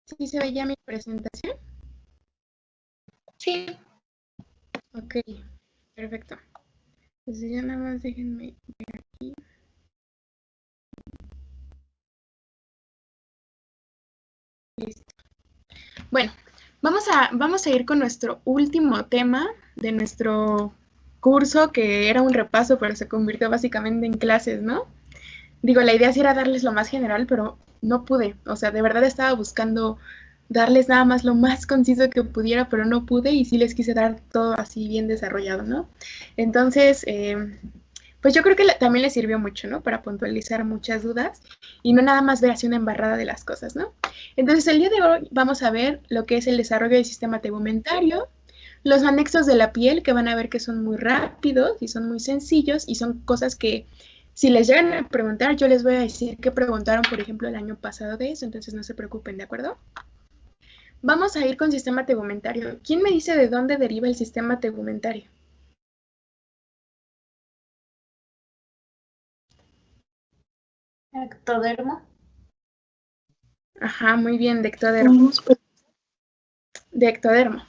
¿Sí se ve ya mi presentación? Sí. Ok, perfecto. Entonces ya nada más déjenme ver aquí. Listo. Bueno, vamos a ir con nuestro último tema de nuestro curso, que era un repaso, pero se convirtió básicamente en clases, ¿no? Digo, la idea sí era darles lo más general, pero no pude. O sea, de verdad estaba buscando darles nada más lo más conciso que pudiera, pero no pude y sí les quise dar todo así bien desarrollado, ¿no? Entonces, pues yo creo que también les sirvió mucho, ¿no? Para puntualizar muchas dudas y no nada más ver así una embarrada de las cosas, ¿no? Entonces, el día de hoy vamos a ver lo que es el desarrollo del sistema tegumentario, los anexos de la piel, que van a ver que son muy rápidos y son muy sencillos y son cosas que si les llegan a preguntar, yo les voy a decir que preguntaron, por ejemplo, el año pasado de eso, entonces no se preocupen, ¿de acuerdo? Vamos a ir con sistema tegumentario. ¿Quién me dice de dónde deriva el sistema tegumentario? Ectodermo. Ajá, muy bien, de ectodermo. De ectodermo.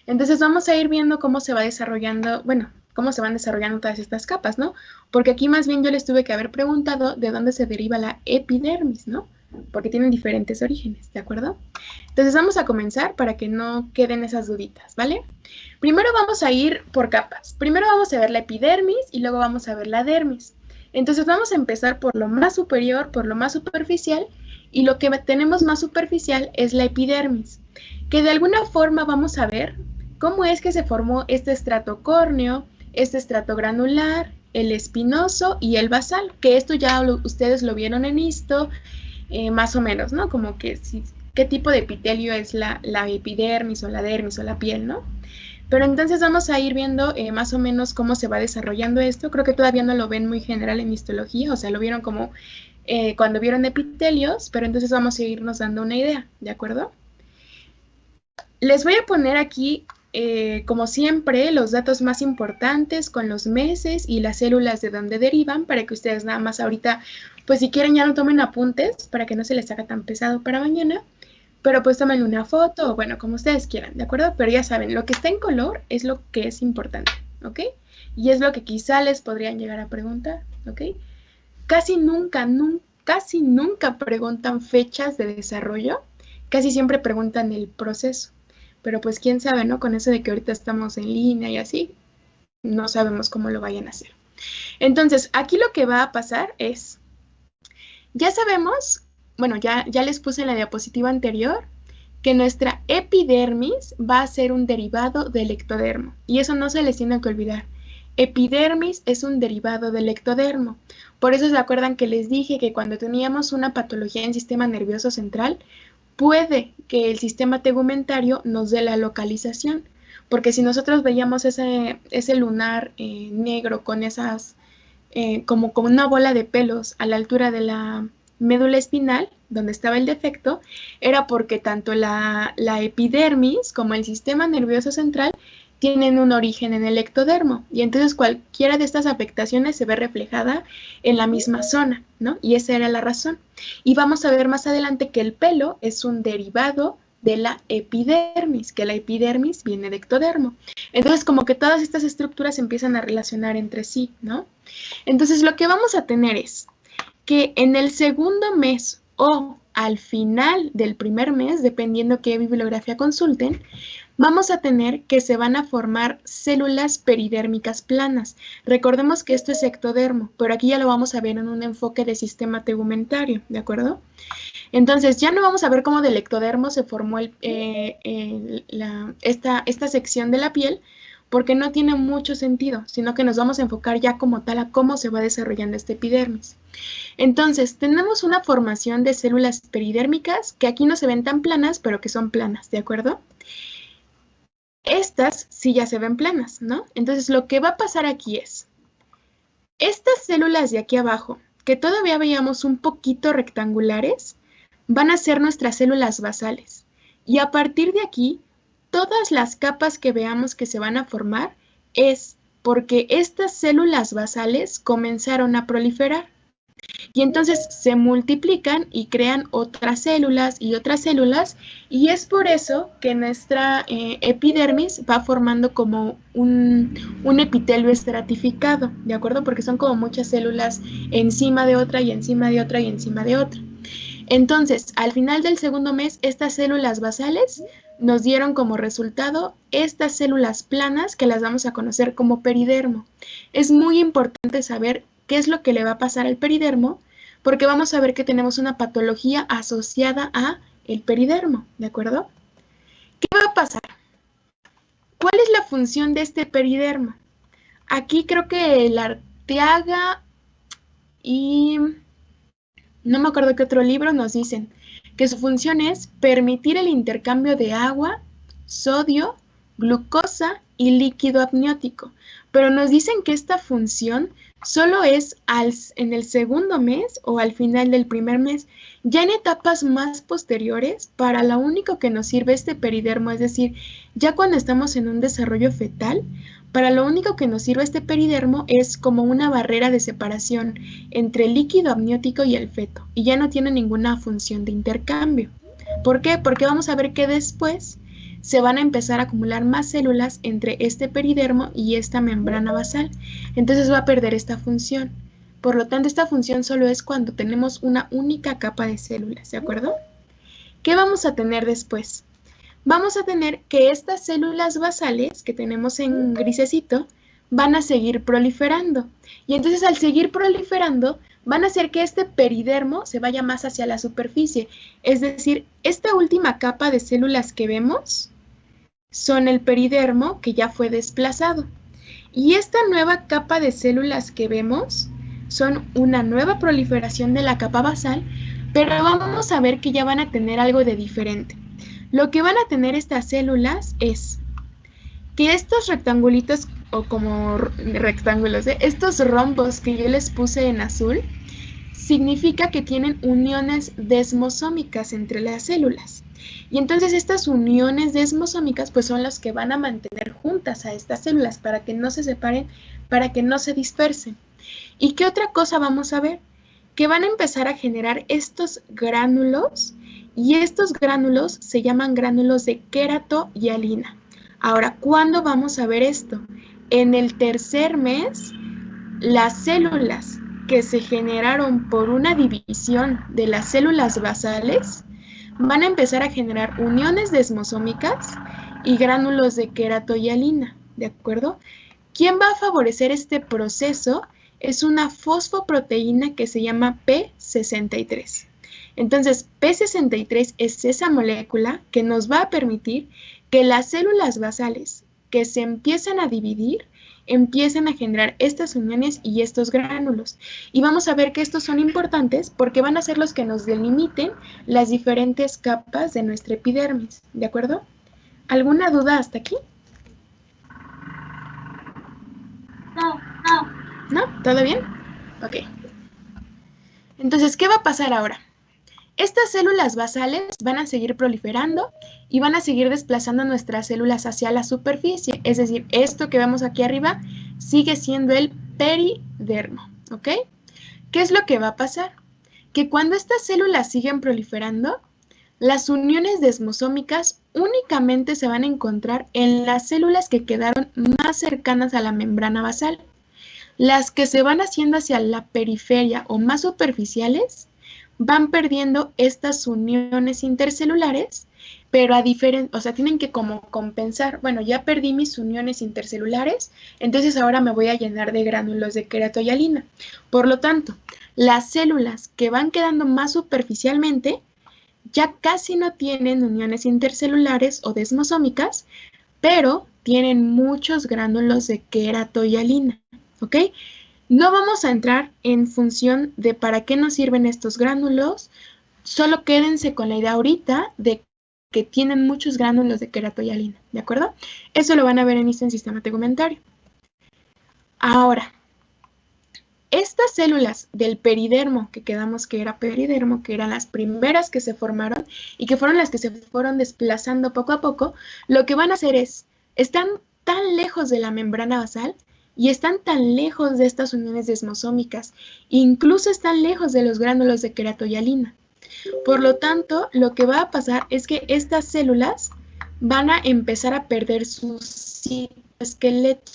Entonces vamos a ir viendo cómo se va desarrollando, bueno, cómo se van desarrollando todas estas capas, ¿no? Porque aquí más bien yo les tuve que haber preguntado de dónde se deriva la epidermis, ¿no? Porque tienen diferentes orígenes, ¿de acuerdo? Entonces vamos a comenzar para que no queden esas duditas, ¿vale? Primero vamos a ir por capas. Primero vamos a ver la epidermis y luego vamos a ver la dermis. Entonces vamos a empezar por lo más superior, por lo más superficial, y lo que tenemos más superficial es la epidermis, que de alguna forma vamos a ver cómo es que se formó este estrato córneo, este estrato granular, el espinoso y el basal, que esto ya ustedes lo vieron en esto, más o menos, ¿no? Como que si, qué tipo de epitelio es la epidermis o la dermis o la piel, ¿no? Pero entonces vamos a ir viendo más o menos cómo se va desarrollando esto. Creo que todavía no lo ven muy general en histología, o sea, lo vieron como cuando vieron epitelios, pero entonces vamos a irnos dando una idea, ¿de acuerdo? Les voy a poner aquí, como siempre, los datos más importantes con los meses y las células de donde derivan, para que ustedes nada más ahorita, pues si quieren ya no tomen apuntes, para que no se les haga tan pesado para mañana, pero pues tomen una foto, o bueno, como ustedes quieran, ¿de acuerdo? Pero ya saben, lo que está en color es lo que es importante, ¿ok? Y es lo que quizá les podrían llegar a preguntar, ¿ok? Casi nunca preguntan fechas de desarrollo, casi siempre preguntan el proceso. Pero pues quién sabe, ¿no? Con eso de que ahorita estamos en línea y así, no sabemos cómo lo vayan a hacer. Entonces, aquí lo que va a pasar es, ya sabemos, bueno, ya les puse en la diapositiva anterior, que nuestra epidermis va a ser un derivado del ectodermo. Y eso no se les tiene que olvidar. Epidermis es un derivado del ectodermo. Por eso se acuerdan que les dije que cuando teníamos una patología en sistema nervioso central, puede que el sistema tegumentario nos dé la localización. Porque si nosotros veíamos ese lunar negro con esas, como una bola de pelos a la altura de la médula espinal, donde estaba el defecto, era porque tanto la epidermis como el sistema nervioso central tienen un origen en el ectodermo y entonces cualquiera de estas afectaciones se ve reflejada en la misma zona, ¿no? Y esa era la razón. Y vamos a ver más adelante que el pelo es un derivado de la epidermis, que la epidermis viene de ectodermo. Entonces, como que todas estas estructuras se empiezan a relacionar entre sí, ¿no? Entonces, lo que vamos a tener es que en el segundo mes o al final del primer mes, dependiendo qué bibliografía consulten, vamos a tener que se van a formar células peridérmicas planas. Recordemos que esto es ectodermo, pero aquí ya lo vamos a ver en un enfoque de sistema tegumentario, ¿de acuerdo? Entonces, ya no vamos a ver cómo del ectodermo se formó esta sección de la piel, porque no tiene mucho sentido, sino que nos vamos a enfocar ya como tal a cómo se va desarrollando este epidermis. Entonces, tenemos una formación de células peridérmicas que aquí no se ven tan planas, pero que son planas, ¿de acuerdo? Estas sí ya se ven planas, ¿no? Entonces, lo que va a pasar aquí es, estas células de aquí abajo, que todavía veíamos un poquito rectangulares, van a ser nuestras células basales. Y a partir de aquí, todas las capas que veamos que se van a formar es porque estas células basales comenzaron a proliferar. Y entonces se multiplican y crean otras células, y es por eso que nuestra epidermis va formando como un epitelio estratificado, ¿de acuerdo? Porque son como muchas células encima de otra y encima de otra y encima de otra. Entonces, al final del segundo mes, estas células basales nos dieron como resultado estas células planas que las vamos a conocer como peridermo. Es muy importante saber qué es lo que le va a pasar al peridermo, porque vamos a ver que tenemos una patología asociada a el peridermo, ¿de acuerdo? ¿Qué va a pasar? ¿Cuál es la función de este peridermo? Aquí creo que el Arteaga y no me acuerdo qué otro libro nos dicen que su función es permitir el intercambio de agua, sodio, glucosa y líquido amniótico, pero nos dicen que esta función solo es en el segundo mes o al final del primer mes. Ya en etapas más posteriores, para lo único que nos sirve este peridermo, es decir, ya cuando estamos en un desarrollo fetal, para lo único que nos sirve este peridermo es como una barrera de separación entre el líquido amniótico y el feto, y ya no tiene ninguna función de intercambio. ¿Por qué? Porque vamos a ver que después se van a empezar a acumular más células entre este peridermo y esta membrana basal. Entonces va a perder esta función. Por lo tanto, esta función solo es cuando tenemos una única capa de células, ¿de acuerdo? ¿Qué vamos a tener después? Vamos a tener que estas células basales que tenemos en grisecito van a seguir proliferando. Y entonces al seguir proliferando, van a hacer que este peridermo se vaya más hacia la superficie. Es decir, esta última capa de células que vemos son el peridermo que ya fue desplazado. Y esta nueva capa de células que vemos son una nueva proliferación de la capa basal, pero vamos a ver que ya van a tener algo de diferente. Lo que van a tener estas células es que estos rectangulitos, o como rectángulos, estos rombos que yo les puse en azul, significa que tienen uniones desmosómicas entre las células. Y entonces estas uniones desmosómicas pues son las que van a mantener juntas a estas células para que no se separen, para que no se dispersen. ¿Y qué otra cosa vamos a ver? Que van a empezar a generar estos gránulos, y estos gránulos se llaman gránulos de queratohialina. Ahora, ¿cuándo vamos a ver esto? En el tercer mes, las células que se generaron por una división de las células basales van a empezar a generar uniones desmosómicas y gránulos de queratohialina, ¿de acuerdo? ¿Quién va a favorecer este proceso? Es una fosfoproteína que se llama P63. Entonces, P63 es esa molécula que nos va a permitir que las células basales que se empiezan a dividir empiecen a generar estas uniones y estos gránulos. Y vamos a ver que estos son importantes porque van a ser los que nos delimiten las diferentes capas de nuestra epidermis, ¿de acuerdo? ¿Alguna duda hasta aquí? ¿No? ¿Todo bien? Ok. Entonces, ¿qué va a pasar ahora? Estas células basales van a seguir proliferando y van a seguir desplazando nuestras células hacia la superficie. Es decir, esto que vemos aquí arriba sigue siendo el peridermo, ¿ok? ¿Qué es lo que va a pasar? Que cuando estas células siguen proliferando, las uniones desmosómicas únicamente se van a encontrar en las células que quedaron más cercanas a la membrana basal. Las que se van haciendo hacia la periferia o más superficiales van perdiendo estas uniones intercelulares, pero tienen que como compensar, bueno, ya perdí mis uniones intercelulares, entonces ahora me voy a llenar de gránulos de queratohialina. Por lo tanto, las células que van quedando más superficialmente ya casi no tienen uniones intercelulares o desmosómicas, pero tienen muchos gránulos de queratohialina, ¿ok? No vamos a entrar en función de para qué nos sirven estos gránulos, solo quédense con la idea ahorita de que tienen muchos gránulos de queratohialina, ¿de acuerdo? Eso lo van a ver en este sistema tegumentario. Ahora, estas células del peridermo, que quedamos que era peridermo, que eran las primeras que se formaron y que fueron las que se fueron desplazando poco a poco, lo que van a hacer es, están tan lejos de la membrana basal y están tan lejos de estas uniones desmosómicas, incluso están lejos de los gránulos de queratohialina. Por lo tanto, lo que va a pasar es que estas células van a empezar a perder su citoesqueleto.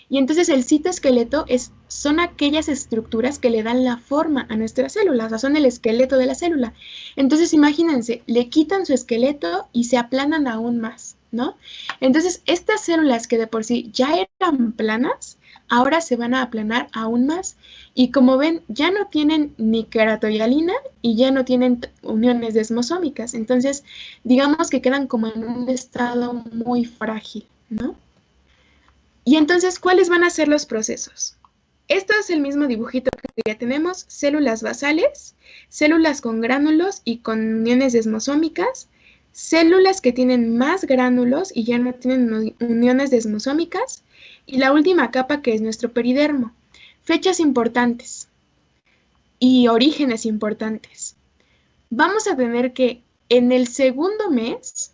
Y entonces el citoesqueleto son aquellas estructuras que le dan la forma a nuestras células, o sea, son el esqueleto de la célula. Entonces imagínense, le quitan su esqueleto y se aplanan aún más, ¿no? Entonces estas células que de por sí ya eran planas, ahora se van a aplanar aún más. Y como ven, ya no tienen ni queratohialina y ya no tienen uniones desmosómicas. Entonces, digamos que quedan como en un estado muy frágil, ¿no? Y entonces, ¿cuáles van a ser los procesos? Esto es el mismo dibujito que ya tenemos, células basales, células con gránulos y con uniones desmosómicas, células que tienen más gránulos y ya no tienen uniones desmosómicas, y la última capa que es nuestro peridermo. Fechas importantes y orígenes importantes. Vamos a tener que en el segundo mes,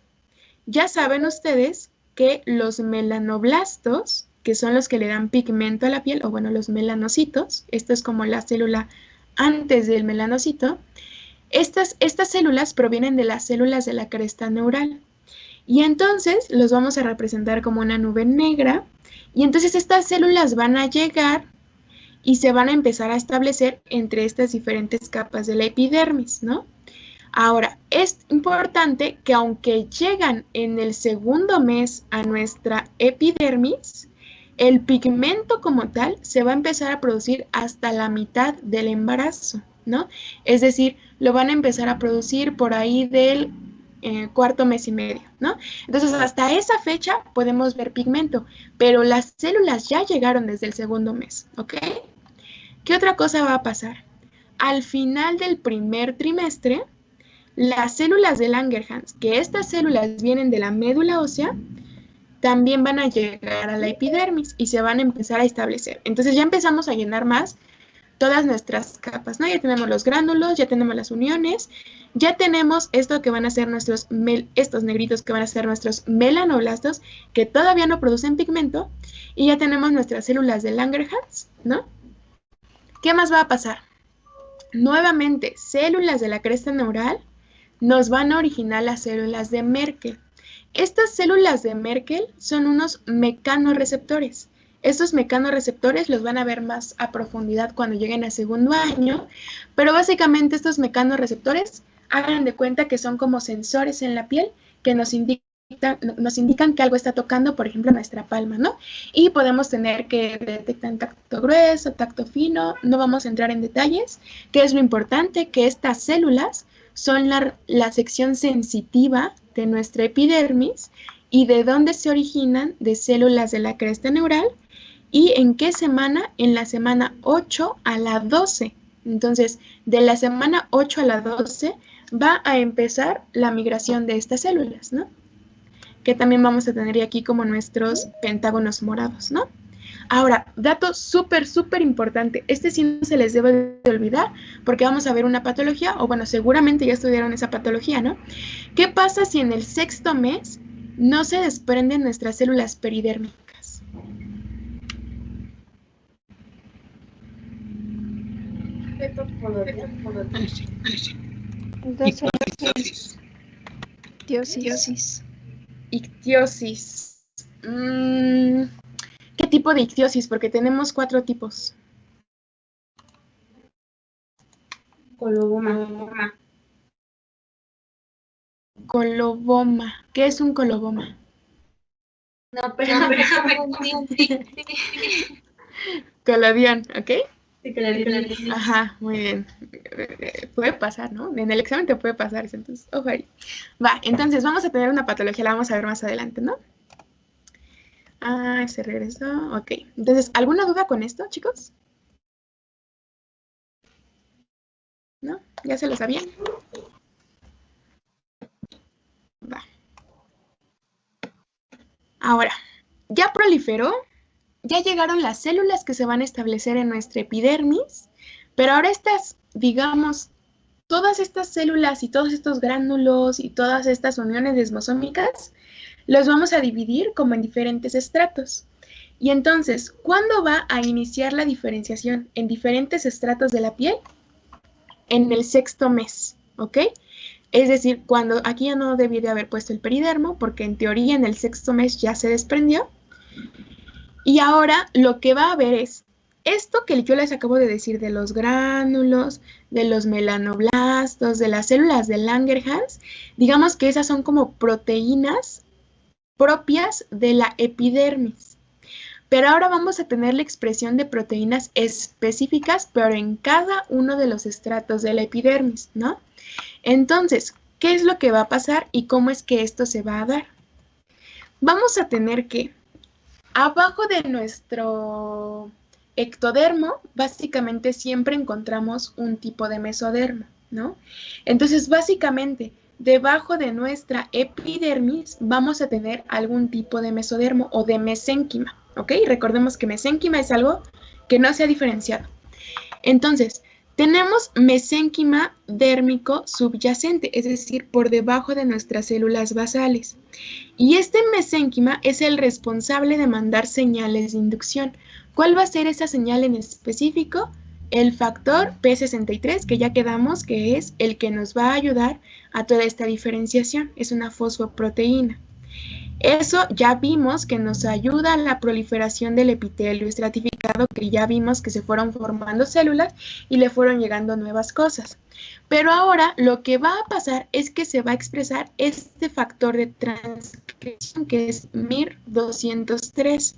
ya saben ustedes que los melanoblastos, que son los que le dan pigmento a la piel, o bueno, los melanocitos, esto es como la célula antes del melanocito, estas células provienen de las células de la cresta neural. Y entonces los vamos a representar como una nube negra, y entonces estas células van a llegar y se van a empezar a establecer entre estas diferentes capas de la epidermis, ¿no? Ahora, es importante que aunque llegan en el segundo mes a nuestra epidermis, el pigmento como tal se va a empezar a producir hasta la mitad del embarazo, ¿no? Es decir, lo van a empezar a producir por ahí del cuarto mes y medio, ¿no? Entonces, hasta esa fecha podemos ver pigmento, pero las células ya llegaron desde el segundo mes, ¿ok? ¿Qué otra cosa va a pasar? Al final del primer trimestre, las células de Langerhans, que estas células vienen de la médula ósea, también van a llegar a la epidermis y se van a empezar a establecer. Entonces ya empezamos a llenar más todas nuestras capas, ¿no? Ya tenemos los gránulos, ya tenemos las uniones, ya tenemos esto que van a ser estos negritos que van a ser nuestros melanoblastos, que todavía no producen pigmento, y ya tenemos nuestras células de Langerhans, ¿no? ¿Qué más va a pasar? Nuevamente, células de la cresta neural nos van a originar las células de Merkel. Estas células de Merkel son unos mecanorreceptores. Estos mecanorreceptores los van a ver más a profundidad cuando lleguen a segundo año, pero básicamente estos mecanorreceptores, hagan de cuenta que son como sensores en la piel que nos indican que algo está tocando, por ejemplo, nuestra palma, ¿no? Y podemos tener que detectar tacto grueso, tacto fino, no vamos a entrar en detalles. ¿Qué es lo importante? Que estas células son la sección sensitiva de nuestra epidermis y de dónde se originan, de células de la cresta neural. ¿Y en qué semana? En la semana 8 a la 12. Entonces, de la semana 8 a la 12 va a empezar la migración de estas células, ¿no? Que también vamos a tener aquí como nuestros pentágonos morados, ¿no? Ahora, dato súper importante, este sí no se les debe de olvidar porque vamos a ver una patología, o bueno, seguramente ya estudiaron esa patología, ¿no? ¿Qué pasa si en el sexto mes no se desprenden nuestras células peridérmicas? Ictiosis. Ictiosis. ¿Qué tipo de ictiosis? Porque tenemos 4 tipos. Coloboma. Coloboma. ¿Qué es un coloboma? No, pero Colodión, ¿ok? sí, colodión. Ajá, muy bien. Puede pasar, ¿no? En el examen te puede pasar eso, entonces, ojo ahí. Va, entonces vamos a tener una patología, la vamos a ver más adelante, ¿no? Ah, se regresó. Ok. Entonces, ¿alguna duda con esto, chicos? ¿No? ¿Ya se lo sabían? Va. Ahora, ya proliferó, ya llegaron las células que se van a establecer en nuestra epidermis, pero ahora estas, digamos, todas estas células y todos estos gránulos y todas estas uniones desmosómicas, los vamos a dividir como en diferentes estratos. Y entonces, ¿cuándo va a iniciar la diferenciación en diferentes estratos de la piel? En el 6º mes, ¿ok? Es decir, cuando aquí ya no debí de haber puesto el peridermo, porque en teoría en el 6º mes ya se desprendió. Y ahora lo que va a haber es esto que yo les acabo de decir de los gránulos, de los melanoblastos, de las células de Langerhans, digamos que esas son como proteínas propias de la epidermis. Pero ahora vamos a tener la expresión de proteínas específicas, pero en cada uno de los estratos de la epidermis, ¿no? Entonces, ¿qué es lo que va a pasar y cómo es que esto se va a dar? Vamos a tener que, abajo de nuestro ectodermo, básicamente siempre encontramos un tipo de mesodermo, ¿no? Entonces, básicamente, debajo de nuestra epidermis vamos a tener algún tipo de mesodermo o de mesénquima, ¿ok? Recordemos que mesénquima es algo que no se ha diferenciado. Entonces, tenemos mesénquima dérmico subyacente, es decir, por debajo de nuestras células basales. Y este mesénquima es el responsable de mandar señales de inducción. ¿Cuál va a ser esa señal en específico? El factor P63, que ya quedamos que es el que nos va a ayudar a toda esta diferenciación. Es una fosfoproteína. Eso ya vimos que nos ayuda a la proliferación del epitelio estratificado, que ya vimos que se fueron formando células y le fueron llegando nuevas cosas. Pero ahora lo que va a pasar es que se va a expresar este factor de transcripción que es MIR203.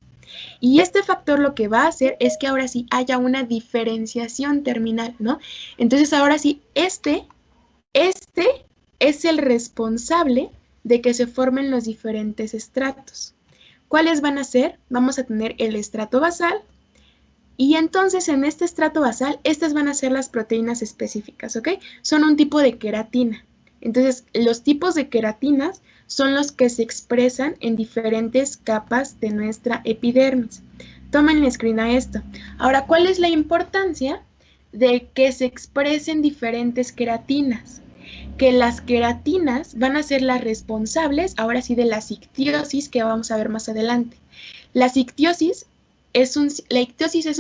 Y este factor lo que va a hacer es que ahora sí haya una diferenciación terminal, ¿no? Entonces ahora sí, este es el responsable de que se formen los diferentes estratos. ¿Cuáles van a ser? Vamos a tener el estrato basal y entonces en este estrato basal estas van a ser las proteínas específicas, ¿ok? Son un tipo de queratina. Entonces los tipos de queratinas son los que se expresan en diferentes capas de nuestra epidermis. Tómenle screen a esto. Ahora, ¿cuál es la importancia de que se expresen diferentes queratinas? Que las queratinas van a ser las responsables, ahora sí, de la ictiosis que vamos a ver más adelante. La ictiosis es un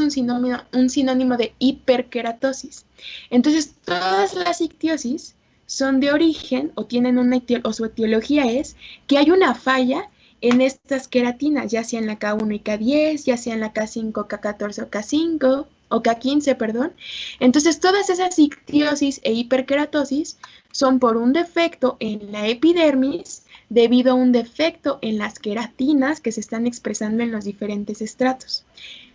sinónimo de hiperkeratosis. Entonces, todas las ictiosis son de origen o tienen o su etiología es que hay una falla en estas queratinas, ya sea en la K1 y K10, ya sea en la K5, K14 o K5, o K15, perdón. Entonces, todas esas ictiosis e hiperkeratosis son por un defecto en la epidermis debido a un defecto en las queratinas que se están expresando en los diferentes estratos.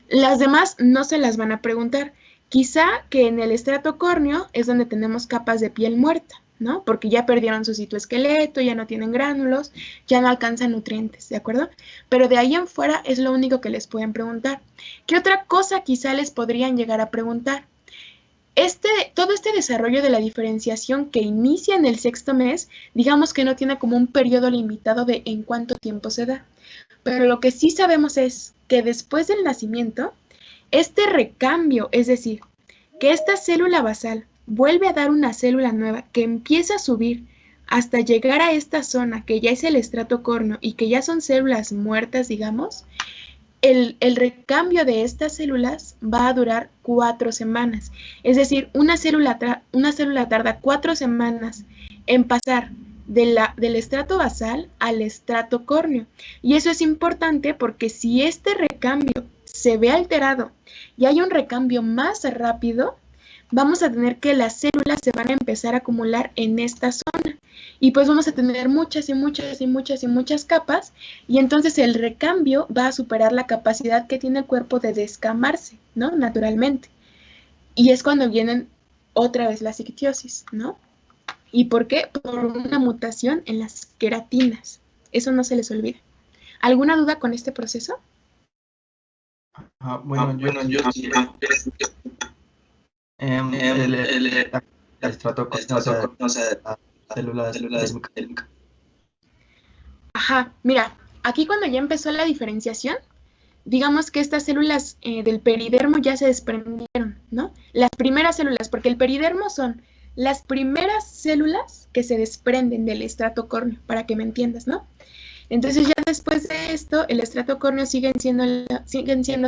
Las demás no se las van a preguntar. Quizá que en el estrato córneo es donde tenemos capas de piel muerta, ¿no? Porque ya perdieron su citoesqueleto, ya no tienen gránulos, ya no alcanzan nutrientes, ¿de acuerdo? Pero de ahí en fuera es lo único que les pueden preguntar. ¿Qué otra cosa quizá les podrían llegar a preguntar? Todo este desarrollo de la diferenciación que inicia en el 6º mes, digamos que no tiene como un periodo limitado de en cuánto tiempo se da. Pero lo que sí sabemos es que después del nacimiento, este recambio, es decir, que esta célula basal vuelve a dar una célula nueva que empieza a subir hasta llegar a esta zona que ya es el estrato córneo y que ya son células muertas, digamos, el recambio de estas células va a durar 4 semanas. Es decir, una célula tarda 4 semanas en pasar del estrato basal al estrato córneo. Y eso es importante porque si este recambio se ve alterado y hay un recambio más rápido, vamos a tener que las células se van a empezar a acumular en esta zona. Y pues vamos a tener muchas y muchas y muchas y muchas capas, y entonces el recambio va a superar la capacidad que tiene el cuerpo de descamarse, ¿no? Naturalmente. Y es cuando vienen otra vez las ictiosis, ¿no? ¿Y por qué? Por una mutación en las queratinas. Eso no se les olvida. ¿Alguna duda con este proceso? Yo sí. El estrato no se células. Ajá, mira, aquí cuando ya empezó la diferenciación, digamos que estas células del peridermo ya se desprendieron, ¿no? Las primeras células, porque el peridermo son las primeras células que se desprenden del estrato córneo, para que me entiendas, ¿no? Entonces ya después de esto, el estrato córneo siguen siendo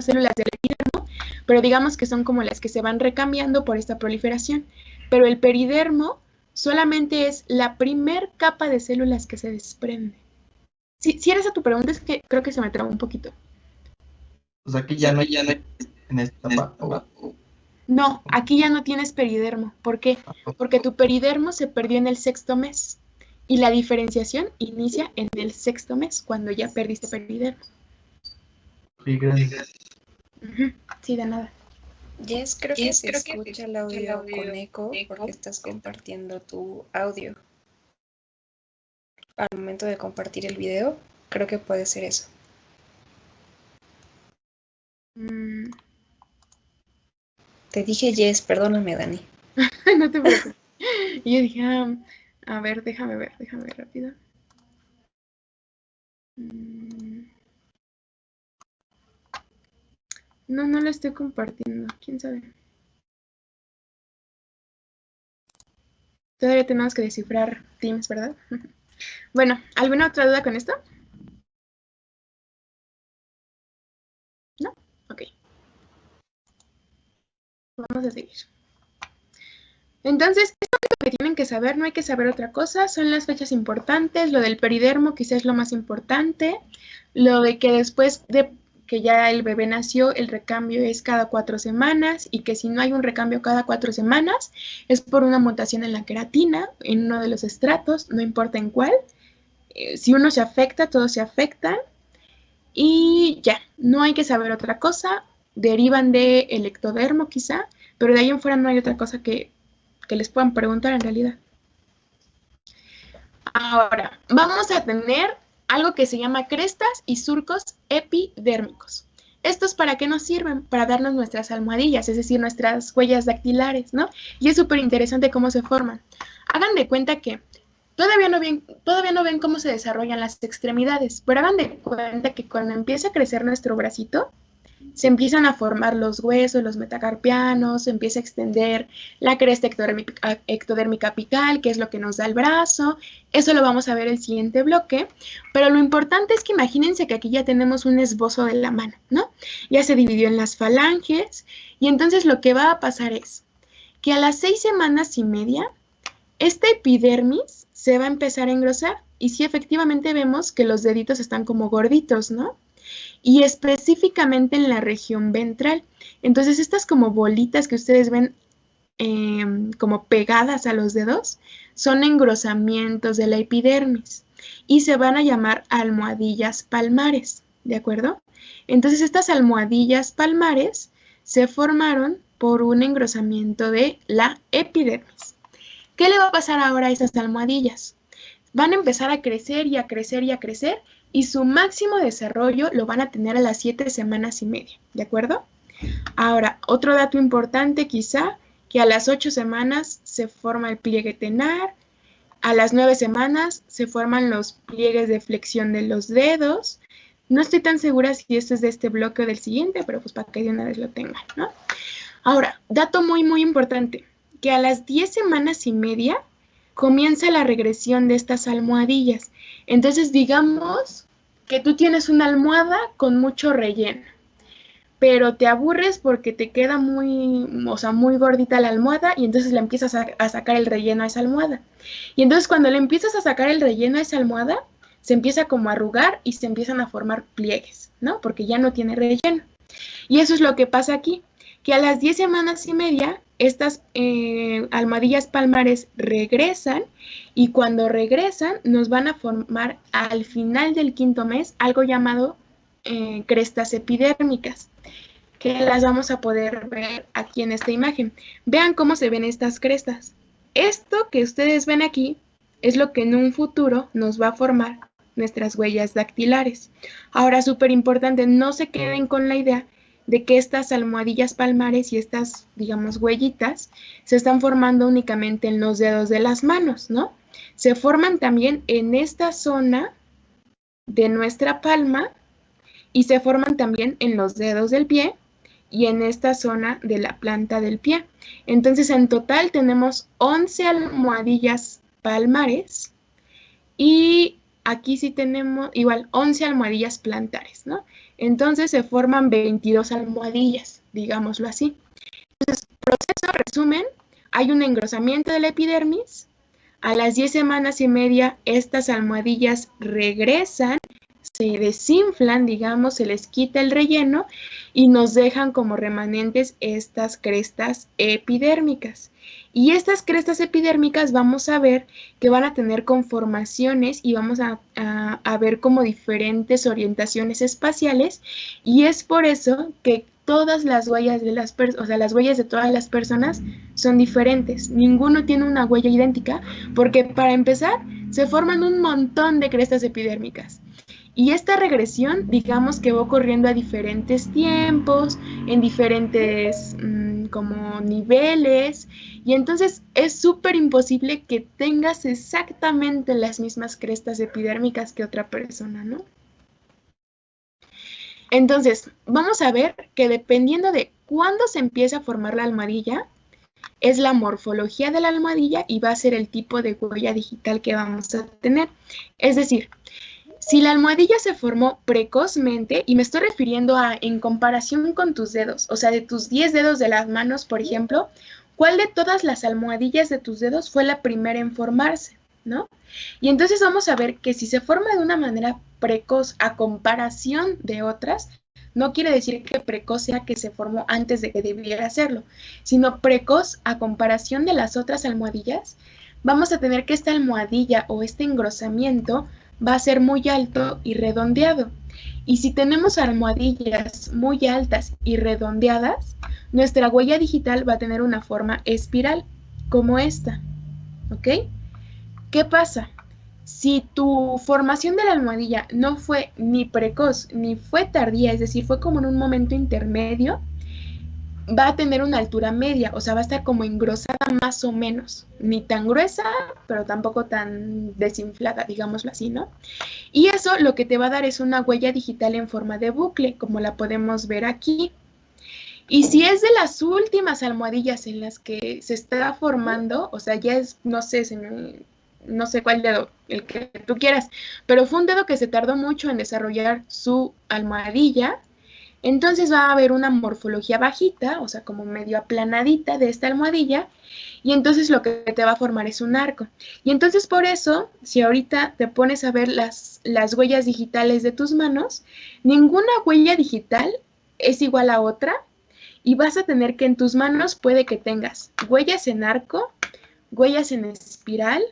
células del epidermo, pero digamos que son como las que se van recambiando por esta proliferación. Pero el peridermo solamente es la primer capa de células que se desprende. Si eres a tu pregunta, es que creo que se me trabó un poquito. Pues aquí ya no hay en esta etapa. No, aquí ya no tienes peridermo. ¿Por qué? Porque tu peridermo se perdió en el 6º mes. Y la diferenciación inicia en el 6º mes, cuando ya perdiste peridermo. Sí, gracias. Sí, de nada. Jess, creo que se escucha el audio con eco porque estás compartiendo tu audio. Al momento de compartir el video, creo que puede ser eso. Te dije Jess, perdóname, Dani. No te preocupes. Y yo dije, a ver, déjame ver rápido. No lo estoy compartiendo. ¿Quién sabe? Todavía tenemos que descifrar Teams, ¿verdad? Bueno, ¿alguna otra duda con esto? ¿No? Ok. Vamos a seguir. Entonces, esto es lo que tienen que saber, no hay que saber otra cosa, son las fechas importantes, lo del peridermo quizás es lo más importante, lo de que después de que ya el bebé nació, el recambio es cada 4 semanas y que si no hay un recambio cada 4 semanas es por una mutación en la queratina, en uno de los estratos, no importa en cuál. Si uno se afecta, todos se afectan y ya, no hay que saber otra cosa, derivan del ectodermo quizá, pero de ahí en fuera no hay otra cosa que les puedan preguntar en realidad. Ahora, vamos a tener algo que se llama crestas y surcos epidérmicos. ¿Estos para qué nos sirven? Para darnos nuestras almohadillas, es decir, nuestras huellas dactilares, ¿no? Y es súper interesante cómo se forman. Hagan de cuenta que todavía no ven cómo se desarrollan las extremidades, pero hagan de cuenta que cuando empieza a crecer nuestro bracito, se empiezan a formar los huesos, los metacarpianos, se empieza a extender la cresta ectodérmica apical, que es lo que nos da el brazo. Eso lo vamos a ver en el siguiente bloque, pero lo importante es que imagínense que aquí ya tenemos un esbozo de la mano, ¿no? Ya se dividió en las falanges, y entonces lo que va a pasar es que a las 6 semanas y media, esta epidermis se va a empezar a engrosar, y sí, efectivamente vemos que los deditos están como gorditos, ¿no? Y específicamente en la región ventral. Entonces estas como bolitas que ustedes ven como pegadas a los dedos son engrosamientos de la epidermis y se van a llamar almohadillas palmares, ¿de acuerdo? Entonces estas almohadillas palmares se formaron por un engrosamiento de la epidermis. ¿Qué le va a pasar ahora a estas almohadillas? Van a empezar a crecer y a crecer y a crecer, y su máximo desarrollo lo van a tener a las 7 semanas y media, ¿de acuerdo? Ahora, otro dato importante quizá, que a las 8 semanas se forma el pliegue tenar, a las 9 semanas se forman los pliegues de flexión de los dedos. No estoy tan segura si esto es de este bloque o del siguiente, pero pues para que de una vez lo tengan, ¿no? Ahora, dato muy, muy importante, que a las 10 semanas y media comienza la regresión de estas almohadillas. Entonces, digamos que tú tienes una almohada con mucho relleno, pero te aburres porque te queda muy gordita la almohada y entonces le empiezas a sacar el relleno a esa almohada. Y entonces cuando le empiezas a sacar el relleno a esa almohada, se empieza como a arrugar y se empiezan a formar pliegues, ¿no? Porque ya no tiene relleno. Y eso es lo que pasa aquí, que a las 10 semanas y media estas almohadillas palmares regresan y cuando regresan nos van a formar al final del 5º mes algo llamado crestas epidérmicas, que las vamos a poder ver aquí en esta imagen. Vean cómo se ven estas crestas. Esto que ustedes ven aquí es lo que en un futuro nos va a formar nuestras huellas dactilares. Ahora, súper importante, no se queden con la idea de que estas almohadillas palmares y estas, digamos, huellitas se están formando únicamente en los dedos de las manos, ¿no? Se forman también en esta zona de nuestra palma y se forman también en los dedos del pie y en esta zona de la planta del pie. Entonces, en total tenemos 11 almohadillas palmares y aquí sí tenemos igual 11 almohadillas plantares, ¿no? Entonces se forman 22 almohadillas, digámoslo así. Entonces, proceso, resumen, hay un engrosamiento de la epidermis. A las 10 semanas y media, estas almohadillas regresan, se desinflan, digamos, se les quita el relleno y nos dejan como remanentes estas crestas epidérmicas. Y estas crestas epidérmicas vamos a ver que van a tener conformaciones y vamos a ver como diferentes orientaciones espaciales, y es por eso que todas las huellas de las personas, o sea, las huellas de todas las personas son diferentes. Ninguno tiene una huella idéntica, porque para empezar, se forman un montón de crestas epidérmicas. Y esta regresión, digamos que va ocurriendo a diferentes tiempos, en diferentes como niveles, y entonces es súper imposible que tengas exactamente las mismas crestas epidérmicas que otra persona, ¿no? Entonces, vamos a ver que dependiendo de cuándo se empieza a formar la almohadilla, es la morfología de la almohadilla y va a ser el tipo de huella digital que vamos a tener. Es decir, si la almohadilla se formó precozmente, y me estoy refiriendo a en comparación con tus dedos, o sea, de tus 10 dedos de las manos, por ejemplo, ¿cuál de todas las almohadillas de tus dedos fue la primera en formarse, ¿no? Y entonces vamos a ver que si se forma de una manera precoz a comparación de otras, no quiere decir que precoz sea que se formó antes de que debiera hacerlo, sino precoz a comparación de las otras almohadillas, vamos a tener que esta almohadilla o este engrosamiento va a ser muy alto y redondeado. Y si tenemos almohadillas muy altas y redondeadas, nuestra huella digital va a tener una forma espiral, como esta, ¿ok? ¿Qué pasa? Si tu formación de la almohadilla no fue ni precoz ni fue tardía, es decir, fue como en un momento intermedio, va a tener una altura media, o sea, va a estar como engrosada más o menos, ni tan gruesa, pero tampoco tan desinflada, digámoslo así, ¿no? Y eso lo que te va a dar es una huella digital en forma de bucle, como la podemos ver aquí. Y si es de las últimas almohadillas en las que se está formando, o sea, ya es, no sé, no sé cuál dedo, el que tú quieras, pero fue un dedo que se tardó mucho en desarrollar su almohadilla, entonces va a haber una morfología bajita, o sea, como medio aplanadita de esta almohadilla, y entonces lo que te va a formar es un arco. Y entonces por eso, si ahorita te pones a ver las huellas digitales de tus manos, ninguna huella digital es igual a otra, y vas a tener que en tus manos puede que tengas huellas en arco, huellas en espiral,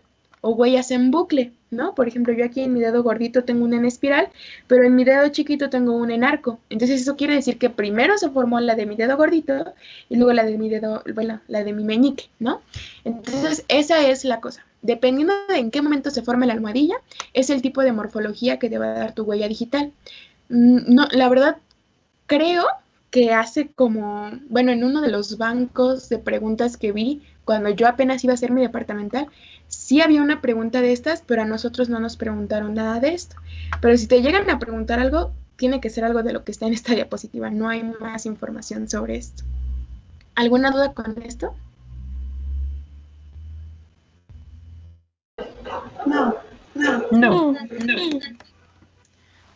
o huellas en bucle, ¿no? Por ejemplo, yo aquí en mi dedo gordito tengo una en espiral, pero en mi dedo chiquito tengo una en arco. Entonces eso quiere decir que primero se formó la de mi dedo gordito y luego la de mi dedo, bueno, la de mi meñique, ¿no? Entonces esa es la cosa. Dependiendo de en qué momento se forme la almohadilla, es el tipo de morfología que te va a dar tu huella digital. No, la verdad, creo que hace como, bueno, en uno de los bancos de preguntas que vi cuando yo apenas iba a hacer mi departamental, sí había una pregunta de estas, pero a nosotros no nos preguntaron nada de esto. Pero si te llegan a preguntar algo, tiene que ser algo de lo que está en esta diapositiva, no hay más información sobre esto. ¿Alguna duda con esto? No.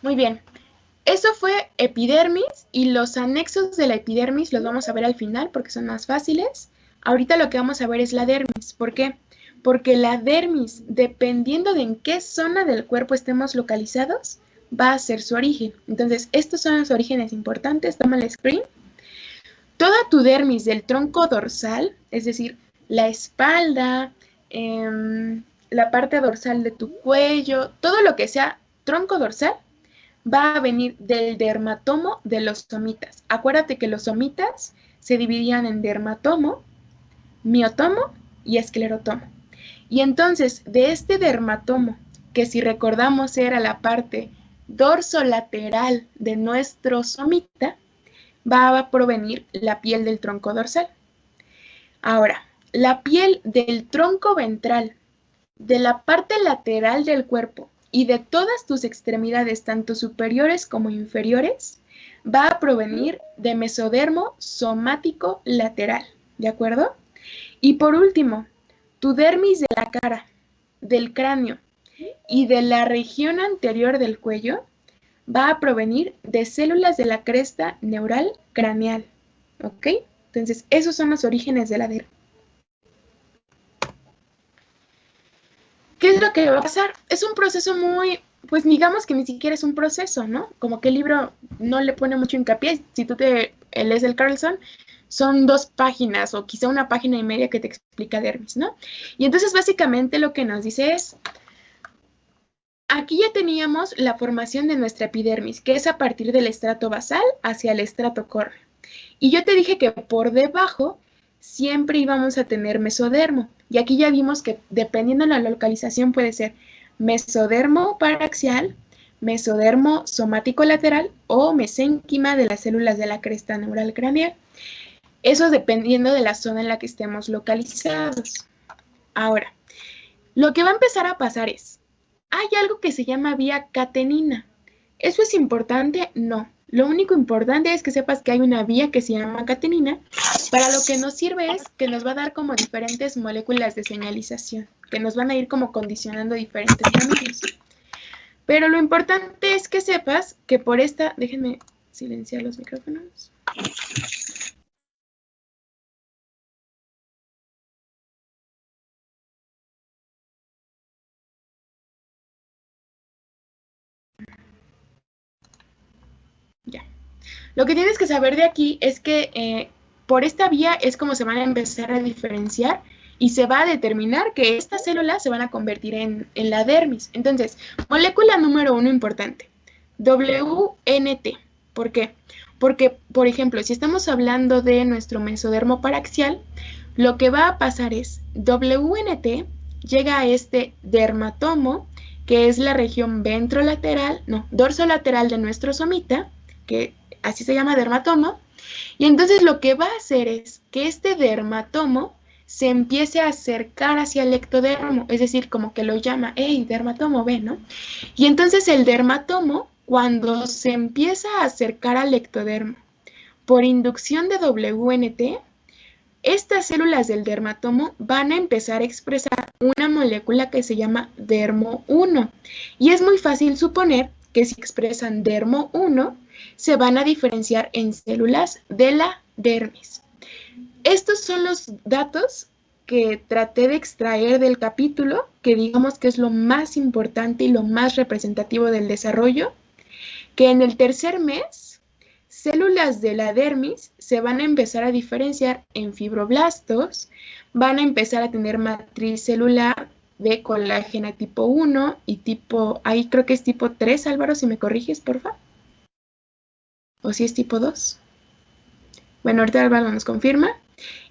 Muy bien. Eso fue epidermis, y los anexos de la epidermis los vamos a ver al final porque son más fáciles. Ahorita lo que vamos a ver es la dermis. ¿Por qué? Porque la dermis, dependiendo de en qué zona del cuerpo estemos localizados, va a ser su origen. Entonces, estos son los orígenes importantes. Toma el screen. Toda tu dermis del tronco dorsal, es decir, la espalda, la parte dorsal de tu cuello, todo lo que sea tronco dorsal, va a venir del dermatomo de los somitas. Acuérdate que los somitas se dividían en dermatomo, miotomo y esclerotomo. Y entonces, de este dermatomo, que si recordamos era la parte dorsolateral de nuestro somita, va a provenir la piel del tronco dorsal. Ahora, la piel del tronco ventral, de la parte lateral del cuerpo y de todas tus extremidades, tanto superiores como inferiores, va a provenir de mesodermo somático lateral, ¿de acuerdo? Y por último, tu dermis de la cara, del cráneo y de la región anterior del cuello va a provenir de células de la cresta neural craneal, ¿ok? Entonces, esos son los orígenes de la dermis. ¿Qué es lo que va a pasar? Es un proceso muy, pues digamos que ni siquiera es un proceso, ¿no? Como que el libro no le pone mucho hincapié. Si tú te lees el Carlson, son 2 páginas o quizá 1 página y media que te explica dermis, ¿no? Y entonces básicamente lo que nos dice es, aquí ya teníamos la formación de nuestra epidermis, que es a partir del estrato basal hacia el estrato córneo. Y yo te dije que por debajo siempre íbamos a tener mesodermo. Y aquí ya vimos que dependiendo de la localización puede ser mesodermo paraxial, mesodermo somático lateral o mesénquima de las células de la cresta neural craneal. Eso dependiendo de la zona en la que estemos localizados. Ahora, lo que va a empezar a pasar es, hay algo que se llama vía catenina. ¿Eso es importante? No. Lo único importante es que sepas que hay una vía que se llama catenina. Para lo que nos sirve es que nos va a dar como diferentes moléculas de señalización, que nos van a ir como condicionando diferentes caminos. Pero lo importante es que sepas que por esta... Déjenme silenciar los micrófonos. Ya. Lo que tienes que saber de aquí es que por esta vía es como se van a empezar a diferenciar y se va a determinar que estas células se van a convertir en la dermis. Entonces, molécula número 1 importante, WNT. ¿Por qué? Porque, por ejemplo, si estamos hablando de nuestro mesodermo paraxial, lo que va a pasar es WNT llega a este dermatomo, que es la región dorsolateral de nuestro somita, que así se llama dermatomo, y entonces lo que va a hacer es que este dermatomo se empiece a acercar hacia el ectodermo, es decir, como que lo llama, hey, dermatomo, ven, ¿no? Y entonces el dermatomo, cuando se empieza a acercar al ectodermo por inducción de WNT, estas células del dermatomo van a empezar a expresar una molécula que se llama dermo1, y es muy fácil suponer que si expresan dermo1, se van a diferenciar en células de la dermis. Estos son los datos que traté de extraer del capítulo, que digamos que es lo más importante y lo más representativo del desarrollo, que en el tercer mes, células de la dermis se van a empezar a diferenciar en fibroblastos, van a empezar a tener matriz celular de colágeno tipo 1 y tipo, ahí creo que es tipo 3, Álvaro, si me corriges, porfa. ¿O si es tipo 2? Bueno, ahorita Álvaro nos confirma.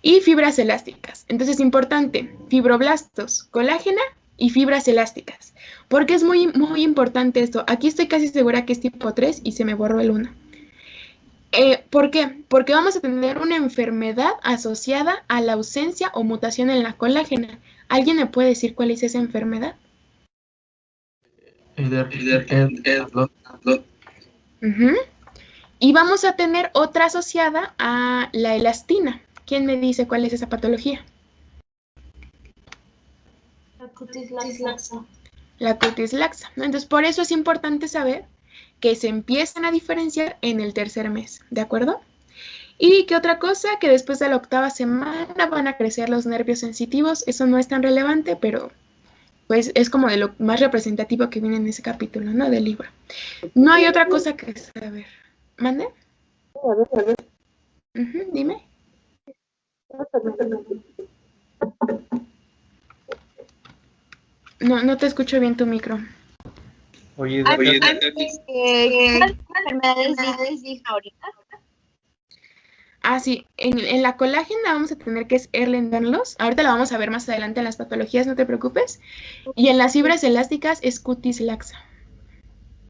Y fibras elásticas. Entonces, importante, fibroblastos, colágena y fibras elásticas. Porque es muy, muy importante esto. Aquí estoy casi segura que es tipo 3 y se me borró el 1. ¿Por qué? Porque vamos a tener una enfermedad asociada a la ausencia o mutación en la colágena. ¿Alguien me puede decir cuál es esa enfermedad? Y vamos a tener otra asociada a la elastina. ¿Quién me dice cuál es esa patología? La cutis laxa. La cutis laxa, ¿no? Entonces, por eso es importante saber que se empiezan a diferenciar en el tercer mes, ¿de acuerdo? Y que otra cosa, que después de la 8ª semana van a crecer los nervios sensitivos. Eso no es tan relevante, pero pues es como de lo más representativo que viene en ese capítulo, ¿no? Del libro. No hay otra cosa que saber. ¿Mande? Dime. No te escucho bien tu micro. Oye, ¿Qué enfermedades dije ahorita? Ah, sí, en la colágena vamos a tener que es Ehlers-Danlos. Ahorita la vamos a ver más adelante en las patologías, no te preocupes. Y en las fibras elásticas es cutis laxa.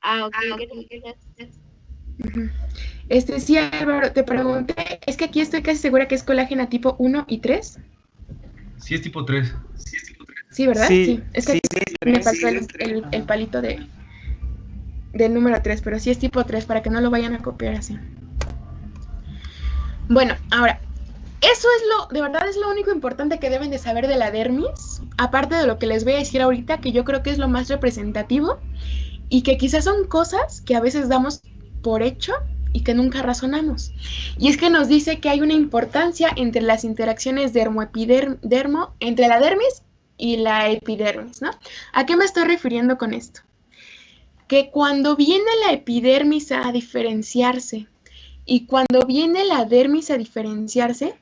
Ah, ok. Sí, Álvaro, te pregunté, es que aquí estoy casi segura que es colágena tipo 1 y 3. Sí, es tipo 3. Sí, ¿verdad? Sí, Es que sí, me faltó el palito del número 3, pero sí es tipo 3 para que no lo vayan a copiar así. Bueno, ahora, Eso de verdad es lo único importante que deben de saber de la dermis, aparte de lo que les voy a decir ahorita, que yo creo que es lo más representativo y que quizás son cosas que a veces damos por hecho y que nunca razonamos. Y es que nos dice que hay una importancia entre las interacciones entre la dermis y la epidermis, ¿no? ¿A qué me estoy refiriendo con esto? Que cuando viene la epidermis a diferenciarse y cuando viene la dermis a diferenciarse,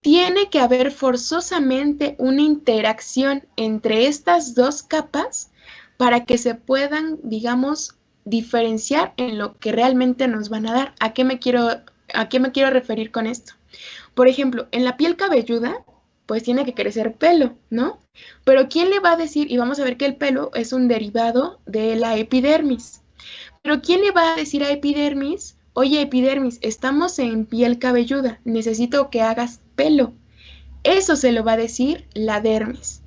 tiene que haber forzosamente una interacción entre estas dos capas para que se puedan, digamos, diferenciar en lo que realmente nos van a dar. ¿A qué me quiero referir con esto? Por ejemplo, en la piel cabelluda, pues tiene que crecer pelo, ¿no? Pero ¿quién le va a decir? Y vamos a ver que el pelo es un derivado de la epidermis. Pero ¿quién le va a decir a epidermis? Oye, epidermis, estamos en piel cabelluda, necesito que hagas pelo. Eso se lo va a decir la dermis.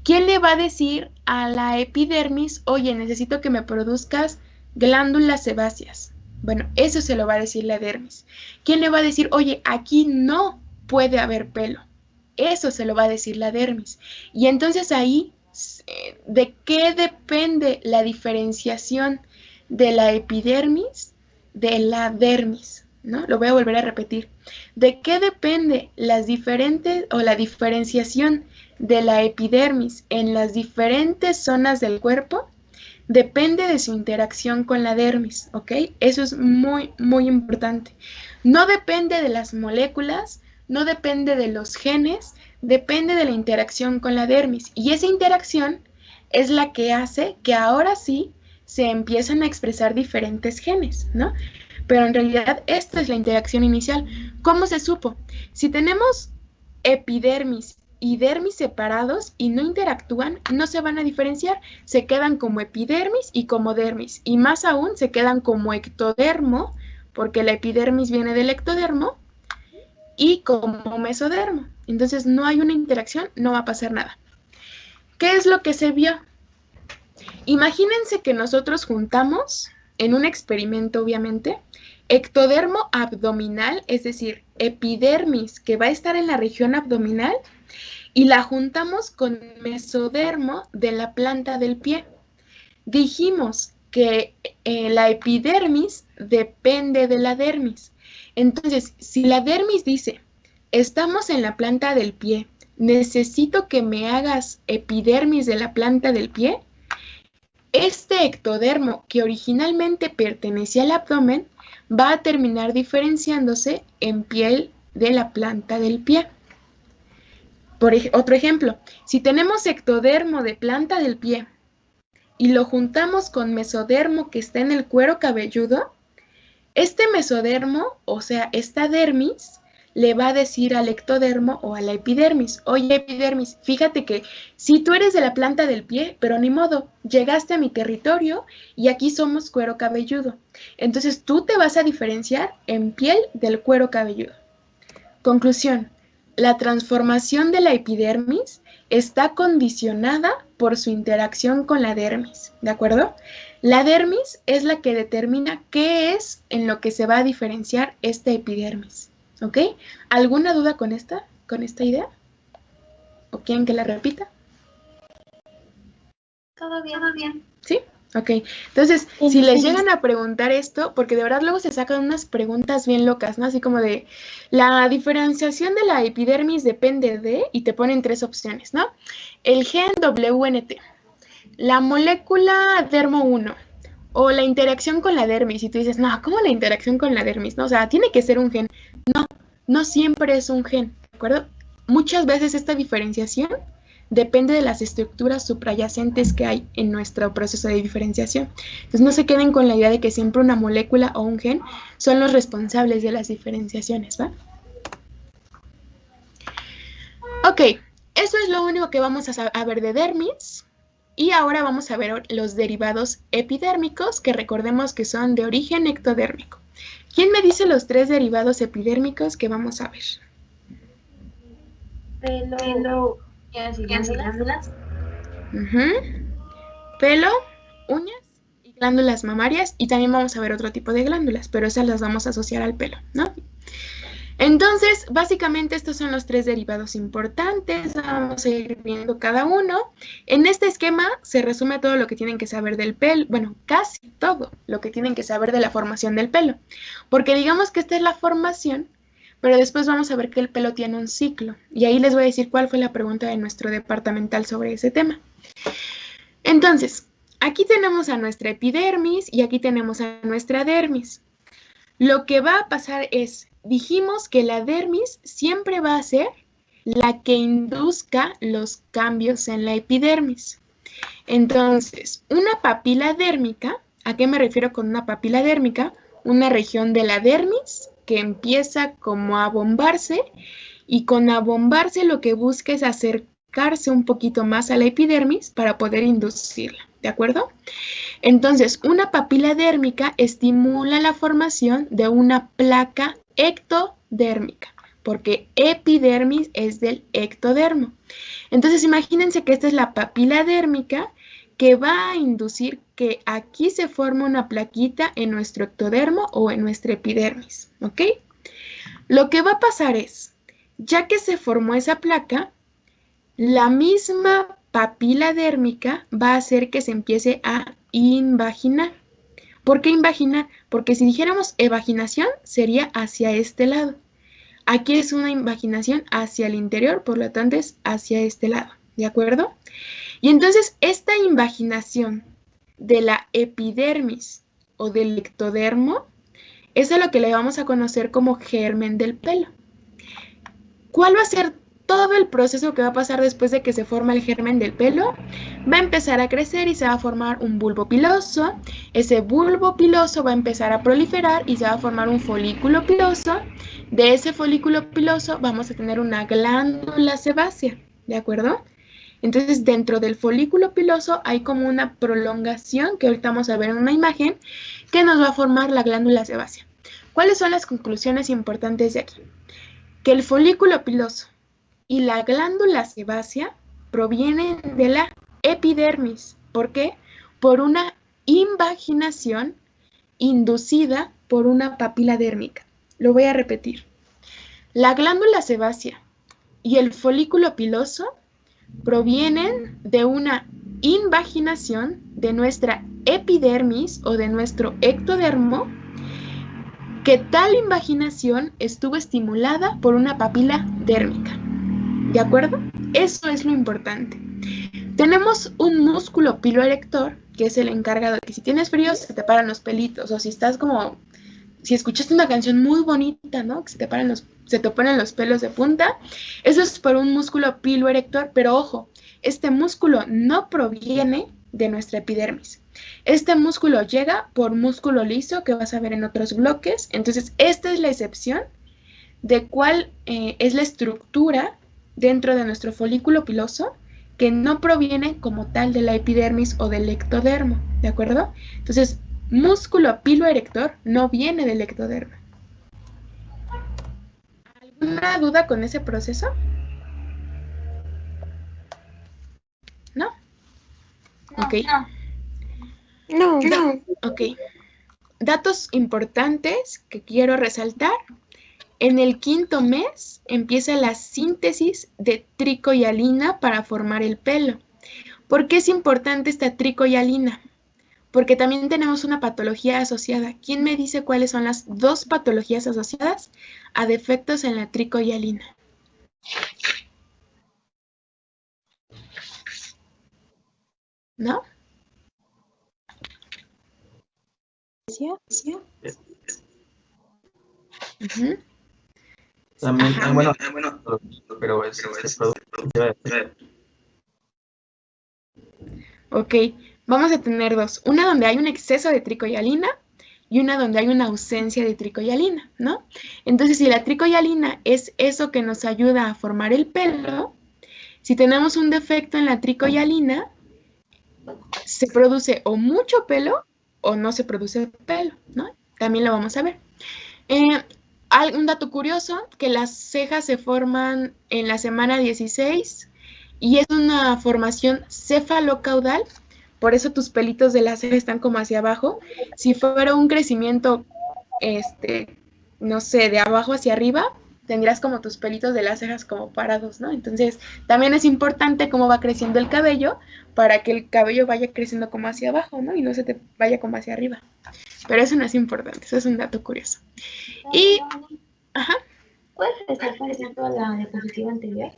¿Quién le va a decir a la epidermis? Oye, necesito que me produzcas glándulas sebáceas. Bueno, eso se lo va a decir la dermis. ¿Quién le va a decir? Oye, aquí no puede haber pelo. Eso se lo va a decir la dermis. Y entonces ahí, ¿de qué depende la diferenciación de la epidermis de la dermis? ¿No? Lo voy a volver a repetir. ¿De qué depende la diferenciación de la epidermis en las diferentes zonas del cuerpo? Depende de su interacción con la dermis, ¿ok? Eso es muy, muy importante. No depende de las moléculas, no depende de los genes, depende de la interacción con la dermis. Y esa interacción es la que hace que ahora sí se empiezan a expresar diferentes genes, ¿no? Pero en realidad esta es la interacción inicial. ¿Cómo se supo? Si tenemos epidermis y dermis separados y no interactúan, no se van a diferenciar. Se quedan como epidermis y como dermis. Y más aún, se quedan como ectodermo, porque la epidermis viene del ectodermo, y como mesodermo. Entonces no hay una interacción, no va a pasar nada. ¿Qué es lo que se vio? Imagínense que nosotros juntamos, en un experimento obviamente, ectodermo abdominal, es decir, epidermis que va a estar en la región abdominal, y la juntamos con mesodermo de la planta del pie. Dijimos que la epidermis depende de la dermis. Entonces, si la dermis dice, estamos en la planta del pie, necesito que me hagas epidermis de la planta del pie, este ectodermo que originalmente pertenecía al abdomen va a terminar diferenciándose en piel de la planta del pie. Otro ejemplo, si tenemos ectodermo de planta del pie y lo juntamos con mesodermo que está en el cuero cabelludo, este mesodermo, o sea, esta dermis, le va a decir al ectodermo o a la epidermis, oye epidermis, fíjate que sí tú eres de la planta del pie, pero ni modo, llegaste a mi territorio y aquí somos cuero cabelludo. Entonces tú te vas a diferenciar en piel del cuero cabelludo. Conclusión. La transformación de la epidermis está condicionada por su interacción con la dermis, ¿de acuerdo? La dermis es la que determina qué es en lo que se va a diferenciar esta epidermis, ¿ok? ¿Alguna duda con esta idea? ¿O quieren que la repita? Todo bien. ¿Sí? Ok, entonces, si les llegan a preguntar esto, porque de verdad luego se sacan unas preguntas bien locas, ¿no? Así como de, la diferenciación de la epidermis depende de, y te ponen 3 opciones, ¿no? El gen WNT, la molécula dermo1, o la interacción con la dermis, y tú dices, no, ¿cómo la interacción con la dermis? No, o sea, tiene que ser un gen. No siempre es un gen, ¿de acuerdo? Muchas veces esta diferenciación depende de las estructuras suprayacentes que hay en nuestro proceso de diferenciación. Entonces no se queden con la idea de que siempre una molécula o un gen son los responsables de las diferenciaciones, ¿va? Ok, eso es lo único que vamos a ver de dermis. Y ahora vamos a ver los derivados epidérmicos, que recordemos que son de origen ectodérmico. ¿Quién me dice los 3 derivados epidérmicos que vamos a ver? Pelo. Glándulas. Pelo, uñas y glándulas mamarias, y también vamos a ver otro tipo de glándulas, pero esas las vamos a asociar al pelo, ¿no? Entonces, básicamente estos son los 3 derivados importantes, vamos a ir viendo cada uno. En este esquema se resume todo lo que tienen que saber del pelo, bueno, casi todo lo que tienen que saber de la formación del pelo, porque digamos que esta es la formación, pero después vamos a ver que el pelo tiene un ciclo, y ahí les voy a decir cuál fue la pregunta de nuestro departamental sobre ese tema. Entonces, aquí tenemos a nuestra epidermis y aquí tenemos a nuestra dermis. Lo que va a pasar es, dijimos que la dermis siempre va a ser la que induzca los cambios en la epidermis. Entonces, una papila dérmica, ¿a qué me refiero con una papila dérmica? Una región de la dermis que empieza como a bombarse y con abombarse lo que busca es acercarse un poquito más a la epidermis para poder inducirla, ¿de acuerdo? Entonces, una papila dérmica estimula la formación de una placa ectodérmica, porque epidermis es del ectodermo. Entonces, imagínense que esta es la papila dérmica que va a inducir que aquí se forme una plaquita en nuestro ectodermo o en nuestra epidermis, ¿ok? Lo que va a pasar es, ya que se formó esa placa, la misma papila dérmica va a hacer que se empiece a invaginar. ¿Por qué invaginar? Porque si dijéramos evaginación, sería hacia este lado. Aquí es una invaginación hacia el interior, por lo tanto es hacia este lado, ¿de acuerdo? Y entonces esta invaginación de la epidermis o del ectodermo es a lo que le vamos a conocer como germen del pelo. ¿Cuál va a ser todo el proceso que va a pasar después de que se forma el germen del pelo? Va a empezar a crecer y se va a formar un bulbo piloso. Ese bulbo piloso va a empezar a proliferar y se va a formar un folículo piloso. De ese folículo piloso vamos a tener una glándula sebácea, ¿de acuerdo? Entonces, dentro del folículo piloso hay como una prolongación, que ahorita vamos a ver en una imagen, que nos va a formar la glándula sebácea. ¿Cuáles son las conclusiones importantes de aquí? Que el folículo piloso y la glándula sebácea provienen de la epidermis. ¿Por qué? Por una invaginación inducida por una papila dérmica. Lo voy a repetir. La glándula sebácea y el folículo piloso provienen de una invaginación de nuestra epidermis o de nuestro ectodermo, que tal invaginación estuvo estimulada por una papila dérmica. ¿De acuerdo? Eso es lo importante. Tenemos un músculo piloerector, que es el encargado de que si tienes frío se te paran los pelitos, o si estás como, si escuchaste una canción muy bonita, ¿no? Que se te ponen los pelos de punta. Eso es por un músculo piloerector, pero ojo, este músculo no proviene de nuestra epidermis. Este músculo llega por músculo liso, que vas a ver en otros bloques. Entonces, esta es la excepción de cuál es la estructura dentro de nuestro folículo piloso que no proviene como tal de la epidermis o del ectodermo, ¿de acuerdo? Entonces, músculo piloerector no viene del ectodermo. ¿Alguna duda con ese proceso? ¿No? Ok. No. Ok. Datos importantes que quiero resaltar. En el 5º mes empieza la síntesis de tricohialina para formar el pelo. ¿Por qué es importante esta tricohialina? Porque también tenemos una patología asociada. ¿Quién me dice cuáles son las 2 patologías asociadas a defectos en la tricohialina? ¿No? ¿Sí? Uh-huh. También, bueno, pero es producto. Ok, vamos a tener 2. Una donde hay un exceso de tricohialina y una donde hay una ausencia de tricohialina, ¿no? Entonces, si la tricohialina es eso que nos ayuda a formar el pelo, si tenemos un defecto en la tricohialina, se produce o mucho pelo o no se produce pelo, ¿no? También lo vamos a ver. Un dato curioso, que las cejas se forman en la semana 16 y es una formación cefalocaudal, por eso tus pelitos de la ceja están como hacia abajo. Si fuera un crecimiento, no sé, de abajo hacia arriba, tendrías como tus pelitos de las cejas como parados, ¿no? Entonces, también es importante cómo va creciendo el cabello para que el cabello vaya creciendo como hacia abajo, ¿no? Y no se te vaya como hacia arriba. Pero eso no es importante, eso es un dato curioso. Y, ajá. ¿Puedes estar pareciendo a la diapositiva anterior?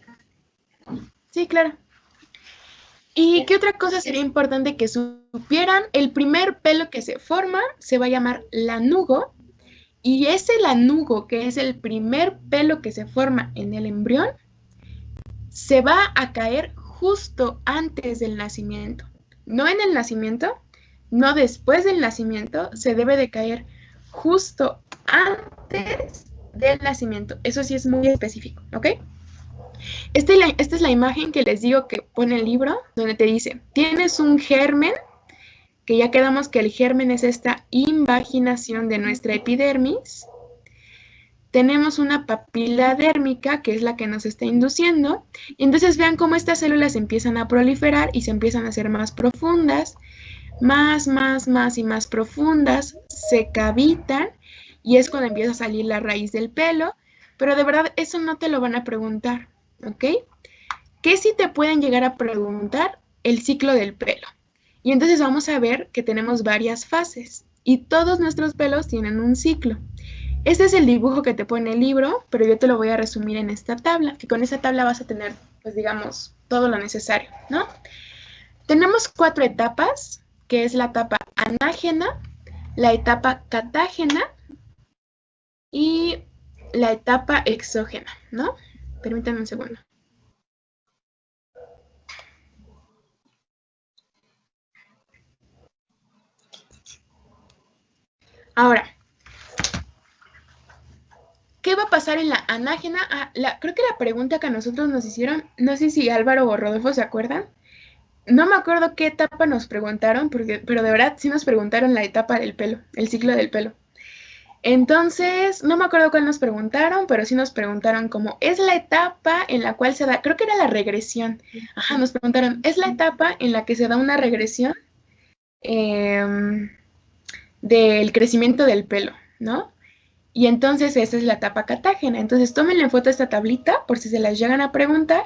Sí, claro. ¿Y qué otra cosa sería importante que supieran? El primer pelo que se forma se va a llamar lanugo. Y ese lanugo, que es el primer pelo que se forma en el embrión, se va a caer justo antes del nacimiento. No en el nacimiento, no después del nacimiento, se debe de caer justo antes del nacimiento. Eso sí es muy específico, ¿ok? Esta es la imagen que les digo que pone el libro, donde te dice, tienes un germen, que ya quedamos que el germen es esta invaginación de nuestra epidermis. Tenemos una papila dérmica, que es la que nos está induciendo. Y entonces vean cómo estas células empiezan a proliferar y se empiezan a hacer más profundas, más y más profundas, se cavitan y es cuando empieza a salir la raíz del pelo. Pero de verdad eso no te lo van a preguntar, ¿ok? ¿Qué sí te pueden llegar a preguntar? El ciclo del pelo. Y entonces vamos a ver que tenemos varias fases y todos nuestros pelos tienen un ciclo. Este es el dibujo que te pone el libro, pero yo te lo voy a resumir en esta tabla, que con esta tabla vas a tener, pues digamos, todo lo necesario, ¿no? Tenemos 4 etapas, que es la etapa anágena, la etapa catágena y la etapa exógena, ¿no? Permítanme un segundo. Ahora, ¿qué va a pasar en la anágena? Creo que la pregunta que a nosotros nos hicieron, no sé si Álvaro o Rodolfo se acuerdan. No me acuerdo qué etapa nos preguntaron, pero de verdad sí nos preguntaron la etapa del pelo, el ciclo del pelo. Entonces, no me acuerdo cuál nos preguntaron, pero sí nos preguntaron como, ¿es la etapa en la cual se da, creo que era la regresión. Ajá, nos preguntaron, ¿es la etapa en la que se da una regresión del crecimiento del pelo, ¿no? Y entonces esa es la etapa catágena. Entonces tómenle foto a esta tablita por si se las llegan a preguntar.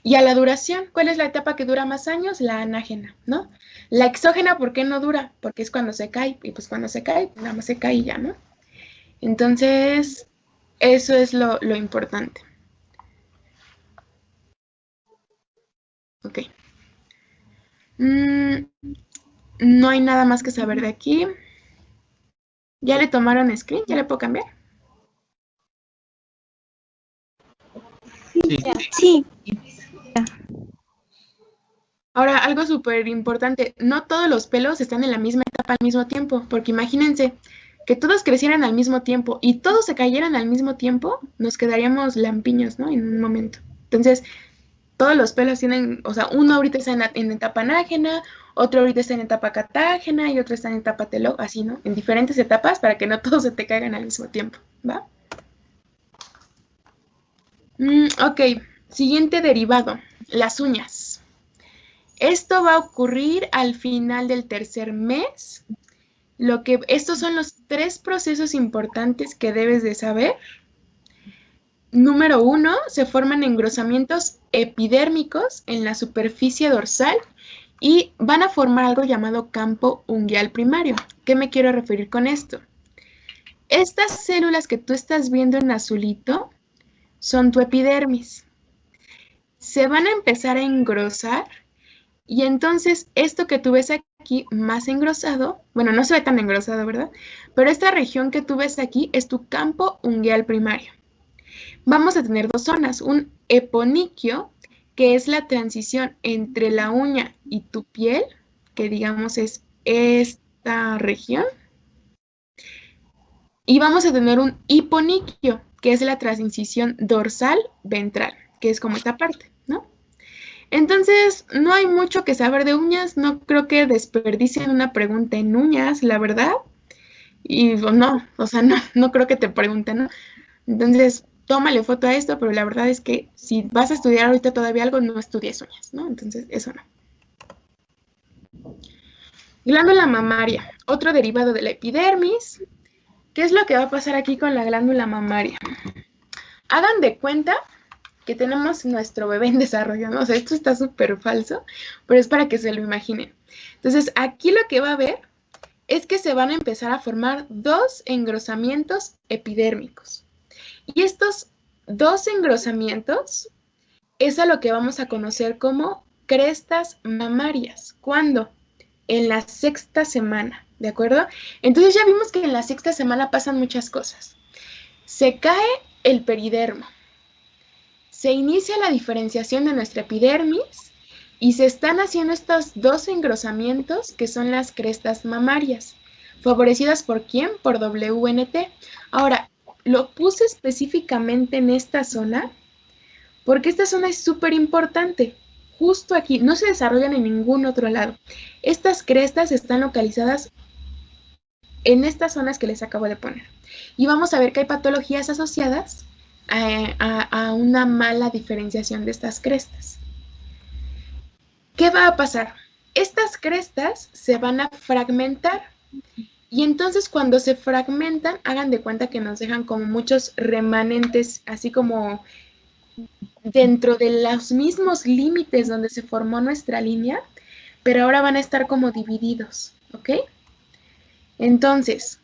Y a la duración, ¿cuál es la etapa que dura más años? La anágena, ¿no? La exógena, ¿por qué no dura? Porque es cuando se cae. Y pues cuando se cae, nada más se cae y ya, ¿no? Entonces, eso es lo importante. Ok. No hay nada más que saber de aquí. ¿Ya le tomaron screen? ¿Ya le puedo cambiar? Sí. Ahora, algo súper importante, no todos los pelos están en la misma etapa al mismo tiempo, porque imagínense que todos crecieran al mismo tiempo y todos se cayeran al mismo tiempo, nos quedaríamos lampiños, ¿no? En un momento. Entonces, todos los pelos tienen, o sea, uno ahorita está en etapa anágena, otro ahorita está en etapa catágena y otro está en etapa teló, así, ¿no? En diferentes etapas para que no todos se te caigan al mismo tiempo, ¿va? Ok, siguiente derivado, las uñas. Esto va a ocurrir al final del tercer mes. Estos son los 3 procesos importantes que debes de saber. Número 1, se forman engrosamientos epidérmicos en la superficie dorsal y van a formar algo llamado campo unguial primario. ¿Qué me quiero referir con esto? Estas células que tú estás viendo en azulito son tu epidermis. Se van a empezar a engrosar y entonces esto que tú ves aquí más engrosado, bueno, no se ve tan engrosado, ¿verdad? Pero esta región que tú ves aquí es tu campo unguial primario. Vamos a tener 2 zonas, un eponiquio, que es la transición entre la uña y tu piel, que digamos es esta región. Y vamos a tener un hiponiquio, que es la transición dorsal ventral, que es como esta parte, ¿no? Entonces, no hay mucho que saber de uñas, no creo que desperdicien una pregunta en uñas, la verdad. Y no, o sea, no creo que te pregunten, ¿no? Entonces, tómale foto a esto, pero la verdad es que si vas a estudiar ahorita todavía algo, no estudies uñas, ¿no? Entonces, eso no. Glándula mamaria, otro derivado de la epidermis. ¿Qué es lo que va a pasar aquí con la glándula mamaria? hagan de cuenta que tenemos nuestro bebé en desarrollo, ¿no? O sea, esto está súper falso, pero es para que se lo imaginen. Entonces, aquí lo que va a haber es que se van a empezar a formar 2 engrosamientos epidérmicos. Y estos 2 engrosamientos es a lo que vamos a conocer como crestas mamarias. ¿Cuándo? En la 6ª semana, ¿de acuerdo? Entonces ya vimos que en la 6ª semana pasan muchas cosas. Se cae el peridermo. Se inicia la diferenciación de nuestra epidermis y se están haciendo estos 2 engrosamientos que son las crestas mamarias. ¿Favorecidas por quién? Por WNT. Ahora, lo puse específicamente en esta zona porque esta zona es súper importante. Justo aquí, no se desarrollan en ningún otro lado. Estas crestas están localizadas en estas zonas que les acabo de poner. Y vamos a ver que hay patologías asociadas a una mala diferenciación de estas crestas. ¿Qué va a pasar? Estas crestas se van a fragmentar y entonces cuando se fragmentan, hagan de cuenta que nos dejan como muchos remanentes, así como dentro de los mismos límites donde se formó nuestra línea, pero ahora van a estar como divididos, ¿ok? Entonces,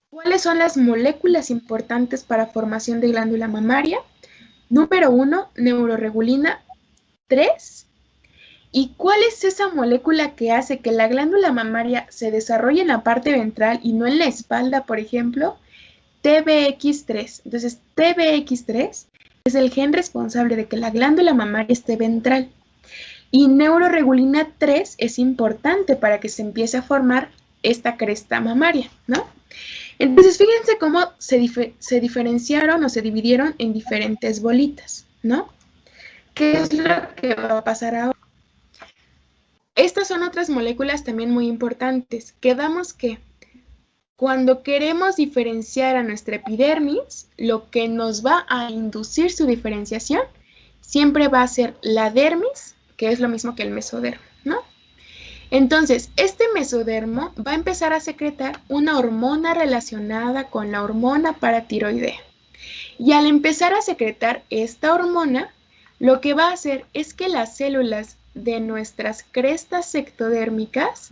¿cuáles son las moléculas importantes para formación de glándula mamaria? Número 1, neuroregulina 3. ¿Y cuál es esa molécula que hace que la glándula mamaria se desarrolle en la parte ventral y no en la espalda, por ejemplo? TBX3. Entonces, TBX3 es el gen responsable de que la glándula mamaria esté ventral. Y neuroregulina 3 es importante para que se empiece a formar esta cresta mamaria, ¿no? Entonces, fíjense cómo se diferenciaron o se dividieron en diferentes bolitas, ¿no? ¿Qué es lo que va a pasar ahora? Estas son otras moléculas también muy importantes. Quedamos que cuando queremos diferenciar a nuestra epidermis, lo que nos va a inducir su diferenciación siempre va a ser la dermis, que es lo mismo que el mesodermo, ¿no? Entonces, este mesodermo va a empezar a secretar una hormona relacionada con la hormona paratiroidea. Y al empezar a secretar esta hormona, lo que va a hacer es que las células de nuestras crestas ectodérmicas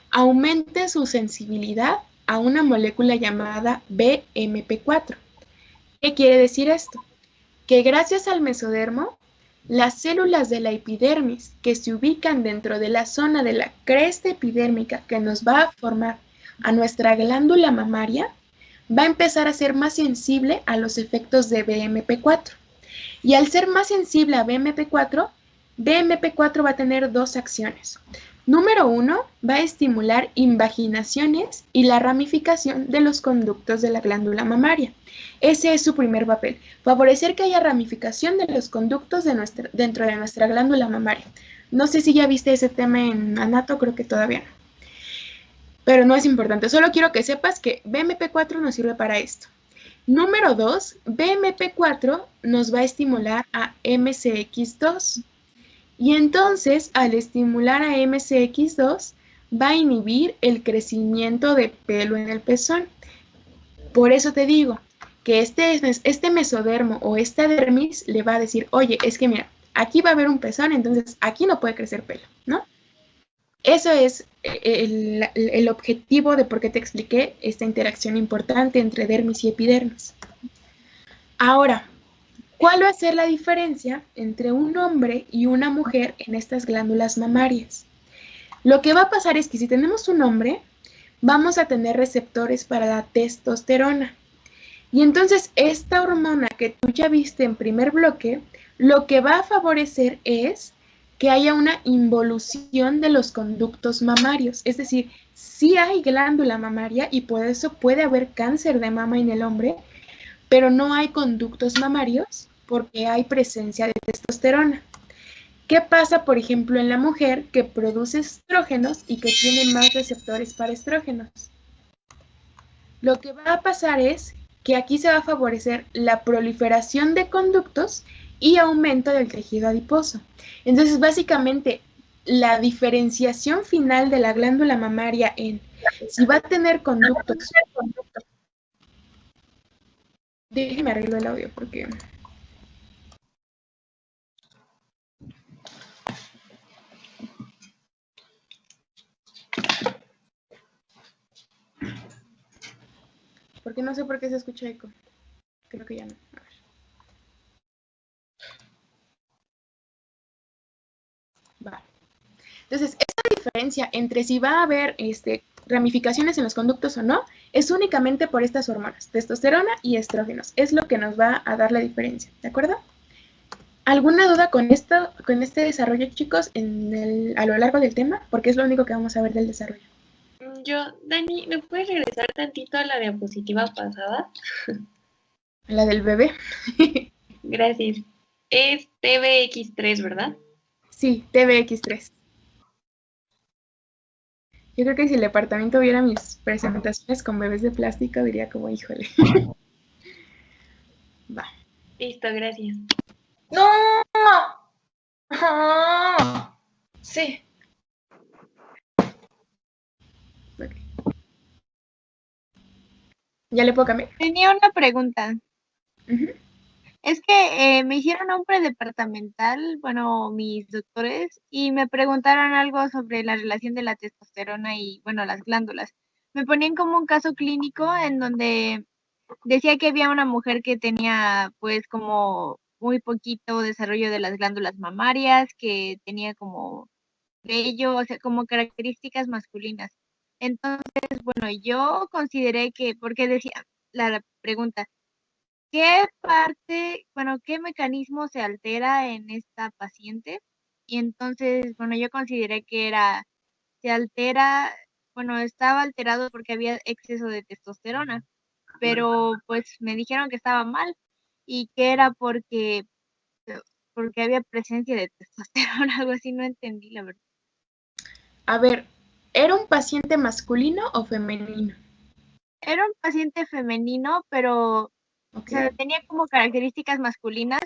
aumenten su sensibilidad a una molécula llamada BMP4. ¿Qué quiere decir esto? Que gracias al mesodermo, las células de la epidermis que se ubican dentro de la zona de la cresta epidérmica que nos va a formar a nuestra glándula mamaria, va a empezar a ser más sensible a los efectos de BMP4. Y al ser más sensible a BMP4 va a tener 2 acciones. Número 1, va a estimular invaginaciones y la ramificación de los conductos de la glándula mamaria. Ese es su primer papel, favorecer que haya ramificación de los conductos dentro de nuestra glándula mamaria. No sé si ya viste ese tema en anato, creo que todavía no. Pero no es importante, solo quiero que sepas que BMP4 nos sirve para esto. Número 2, BMP4 nos va a estimular a MCX2. Y entonces, al estimular a MCX2, va a inhibir el crecimiento de pelo en el pezón. Por eso te digo que este mesodermo o esta dermis le va a decir, oye, es que mira, aquí va a haber un pezón, entonces aquí no puede crecer pelo, ¿no? Eso es el objetivo de por qué te expliqué esta interacción importante entre dermis y epidermis. Ahora, ¿cuál va a ser la diferencia entre un hombre y una mujer en estas glándulas mamarias? Lo que va a pasar es que si tenemos un hombre, vamos a tener receptores para la testosterona. Y entonces esta hormona que tú ya viste en primer bloque, lo que va a favorecer es que haya una involución de los conductos mamarios. Es decir, sí hay glándula mamaria y por eso puede haber cáncer de mama en el hombre, pero no hay conductos mamarios porque hay presencia de testosterona. ¿Qué pasa, por ejemplo, en la mujer que produce estrógenos y que tiene más receptores para estrógenos? Lo que va a pasar es que aquí se va a favorecer la proliferación de conductos y aumento del tejido adiposo. Entonces, básicamente, la diferenciación final de la glándula mamaria en si va a tener conductos. Déjeme arreglo el audio porque Porque no sé por qué se escucha eco. Creo que ya no. A ver. Vale. Entonces, esta diferencia entre si va a haber ramificaciones en los conductos o no, es únicamente por estas hormonas, testosterona y estrógenos. Es lo que nos va a dar la diferencia, ¿de acuerdo? ¿Alguna duda con este desarrollo, chicos, a lo largo del tema? Porque es lo único que vamos a ver del desarrollo. Dani, ¿me puedes regresar tantito a la diapositiva pasada? La del bebé. Gracias. Es TBX3, ¿verdad? Sí, TBX3. Yo creo que si el departamento viera mis presentaciones con bebés de plástico, diría como, híjole. Va. Listo, gracias. ¡No! Ah, sí. Okay. ¿Ya le puedo cambiar? Tenía una pregunta. Uh-huh. Es que me hicieron un predepartamental, bueno, mis doctores, y me preguntaron algo sobre la relación de la testosterona y, bueno, las glándulas. Me ponían como un caso clínico en donde decía que había una mujer que tenía, pues, como muy poquito desarrollo de las glándulas mamarias, que tenía como vello, o sea, como características masculinas. Entonces, bueno, yo consideré que, porque decía la pregunta, ¿qué parte, bueno, qué mecanismo se altera en esta paciente? Y entonces, bueno, yo consideré que se altera, bueno, estaba alterado porque había exceso de testosterona, pero pues me dijeron que estaba mal y que era porque había presencia de testosterona, algo así, no entendí la verdad. A ver, ¿era un paciente masculino o femenino? Era un paciente femenino, pero Okay. o sea, tenía como características masculinas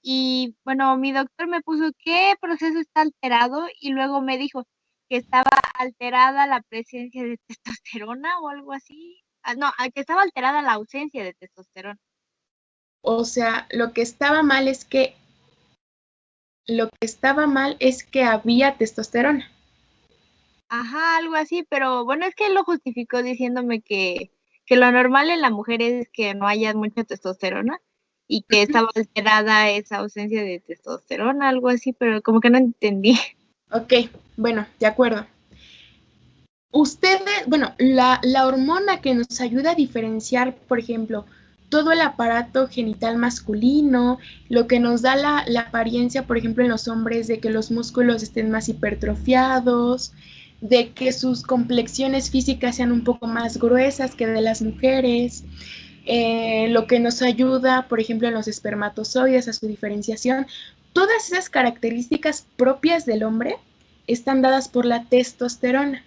y bueno, mi doctor me puso qué proceso está alterado y luego me dijo que estaba alterada la presencia de testosterona o algo así. No, que estaba alterada la ausencia de testosterona. O sea, lo que estaba mal es que había testosterona. Ajá, algo así, pero bueno, es que él lo justificó diciéndome que lo normal en la mujer es que no haya mucha testosterona y que estaba alterada esa ausencia de testosterona, algo así, pero como que no entendí. Ok, bueno, de acuerdo. Ustedes, bueno, la hormona que nos ayuda a diferenciar, por ejemplo, todo el aparato genital masculino, lo que nos da la apariencia, por ejemplo, en los hombres de que los músculos estén más hipertrofiados, de que sus complexiones físicas sean un poco más gruesas que de las mujeres, lo que nos ayuda, por ejemplo, en los espermatozoides a su diferenciación, todas esas características propias del hombre están dadas por la testosterona.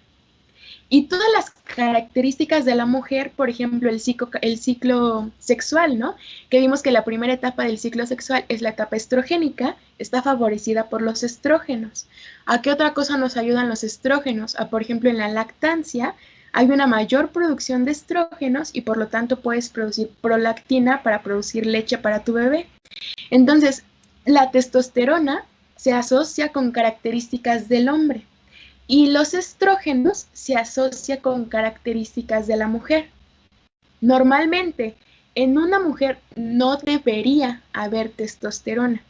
Y todas las características de la mujer, por ejemplo, el ciclo sexual, ¿no? Que vimos que la primera etapa del ciclo sexual es la etapa estrogénica, está favorecida por los estrógenos. ¿A qué otra cosa nos ayudan los estrógenos? Por ejemplo, en la lactancia hay una mayor producción de estrógenos y por lo tanto puedes producir prolactina para producir leche para tu bebé. Entonces, la testosterona se asocia con características del hombre. Y los estrógenos se asocian con características de la mujer. Normalmente, en una mujer no debería haber testosterona.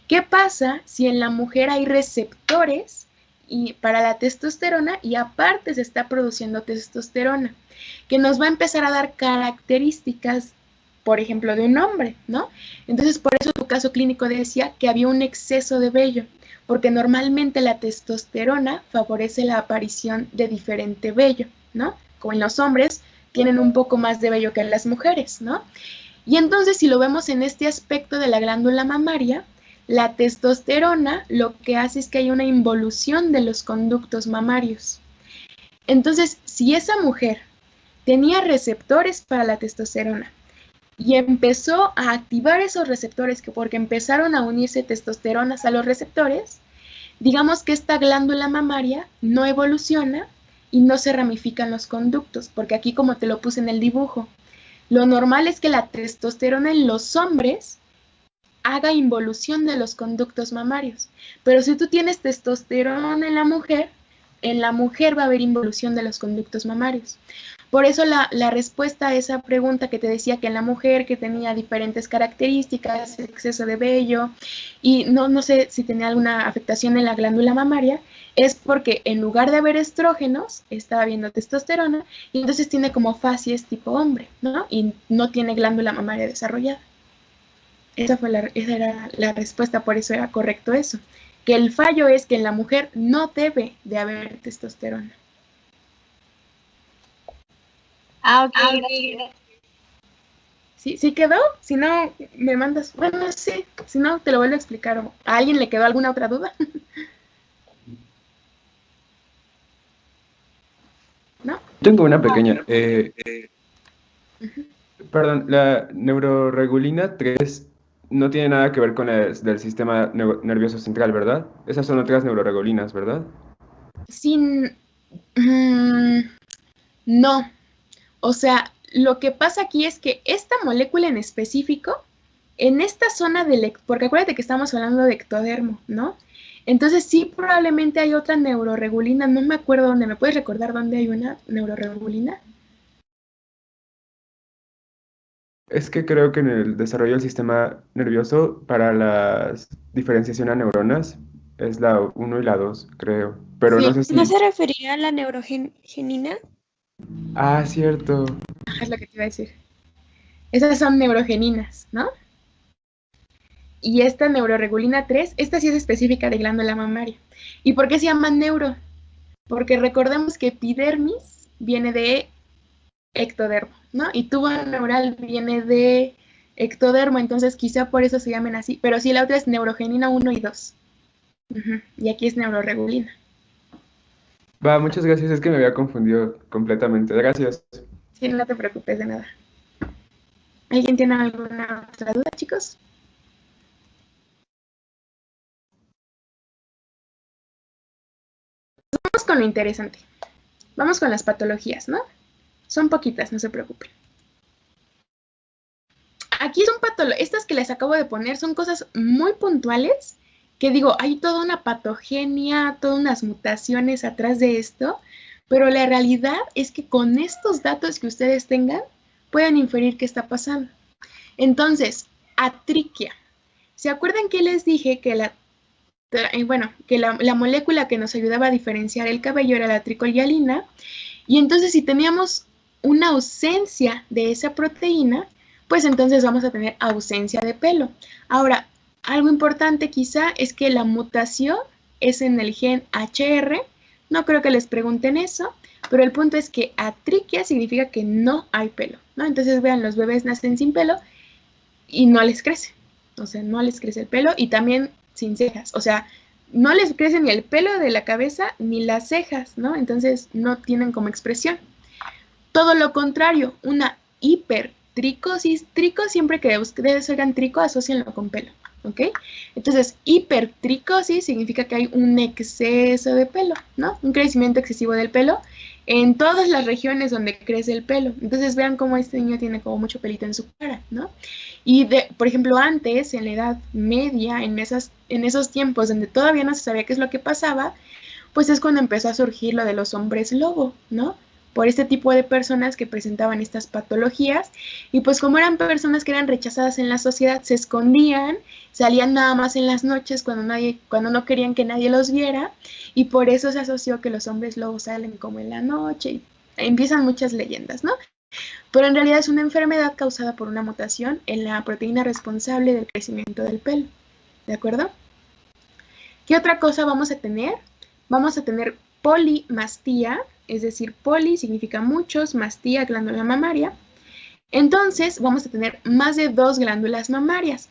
¿Qué pasa si en la mujer hay receptores para la testosterona y aparte se está produciendo testosterona? Que nos va a empezar a dar características, por ejemplo, de un hombre, ¿no? Entonces, por eso tu caso clínico decía que había un exceso de vello, porque normalmente la testosterona favorece la aparición de diferente vello, ¿no? Como en los hombres tienen un poco más de vello que en las mujeres, ¿no? Y entonces, si lo vemos en este aspecto de la glándula mamaria, la testosterona lo que hace es que hay una involución de los conductos mamarios. Entonces, si esa mujer tenía receptores para la testosterona y empezó a activar esos receptores porque empezaron a unirse testosteronas a los receptores, digamos que esta glándula mamaria no evoluciona y no se ramifican los conductos, porque aquí como te lo puse en el dibujo, lo normal es que la testosterona en los hombres haga involución de los conductos mamarios, pero si tú tienes testosterona en la mujer va a haber involución de los conductos mamarios. Por eso la respuesta a esa pregunta que te decía que en la mujer que tenía diferentes características, exceso de vello, y no sé si tenía alguna afectación en la glándula mamaria, es porque en lugar de haber estrógenos, estaba habiendo testosterona, y entonces tiene como facies tipo hombre, ¿no? Y no tiene glándula mamaria desarrollada. Esa era la respuesta, por eso era correcto eso. Que el fallo es que en la mujer no debe de haber testosterona. Ok. ¿Sí quedó? Si no, me mandas... Bueno, sí, si no, te lo vuelvo a explicar. ¿A alguien le quedó alguna otra duda? ¿No? Tengo una pequeña. Perdón, la neuroregulina 3 no tiene nada que ver con el del sistema nervioso central, ¿verdad? Esas son otras neuroregulinas, ¿verdad? Sin... no. O sea, lo que pasa aquí es que esta molécula en específico, en esta zona del... Porque acuérdate que estamos hablando de ectodermo, ¿no? Entonces sí, probablemente hay otra neuroregulina, no me acuerdo dónde. ¿Me puedes recordar dónde hay una neuroregulina? Es que creo que en el desarrollo del sistema nervioso para la diferenciación a neuronas es la 1 y la 2, creo. Pero Sí. no sé si... ¿No se refería a la neurogenina? Ah, cierto. Es lo que te iba a decir. Esas son neurogeninas, ¿no? Y esta neuroregulina 3, esta sí es específica de glándula mamaria. ¿Y por qué se llama neuro? Porque recordemos que epidermis viene de ectodermo, ¿no? Y tubo neural viene de ectodermo, entonces quizá por eso se llamen así. Pero sí, la otra es neurogenina 1 y 2. Y aquí es neuroregulina. Va, muchas gracias. Es que me había confundido completamente. Gracias. Sí, no te preocupes de nada. ¿Alguien tiene alguna otra duda, chicos? Vamos con lo interesante. Vamos con las patologías, ¿no? Son poquitas, no se preocupen. Aquí son patologías, estas que les acabo de poner son cosas muy puntuales, que digo, hay toda una patogenia, todas unas mutaciones atrás de esto, pero la realidad es que con estos datos que ustedes tengan, pueden inferir qué está pasando. Entonces, atriquia. ¿Se acuerdan que les dije que la molécula que nos ayudaba a diferenciar el cabello era la tricoyalina? Y entonces si teníamos una ausencia de esa proteína, pues entonces vamos a tener ausencia de pelo. Ahora, algo importante quizá es que la mutación es en el gen HR. No creo que les pregunten eso, pero el punto es que atriquia significa que no hay pelo, ¿no? Entonces vean, los bebés nacen sin pelo y no les crece. O sea, no les crece el pelo y también sin cejas. O sea, no les crece ni el pelo de la cabeza ni las cejas, ¿no? Entonces no tienen como expresión. Todo lo contrario, una hipertricosis. Trico, siempre que ustedes oigan trico, asócienlo con pelo, ¿ok? Entonces, hipertricosis significa que hay un exceso de pelo, ¿no? Un crecimiento excesivo del pelo en todas las regiones donde crece el pelo. Entonces vean cómo este niño tiene como mucho pelito en su cara, ¿no? Y por ejemplo, antes, en la Edad Media, en esos tiempos donde todavía no se sabía qué es lo que pasaba, pues es cuando empezó a surgir lo de los hombres lobo, ¿no? Por este tipo de personas que presentaban estas patologías, y pues como eran personas que eran rechazadas en la sociedad, se escondían, salían nada más en las noches cuando no querían que nadie los viera, y por eso se asoció que los hombres lobos salen como en la noche, y empiezan muchas leyendas, ¿no? Pero en realidad es una enfermedad causada por una mutación en la proteína responsable del crecimiento del pelo, ¿de acuerdo? ¿Qué otra cosa vamos a tener? Vamos a tener polimastía, es decir, poli significa muchos, mastía, glándula mamaria. Entonces vamos a tener más de 2 glándulas mamarias.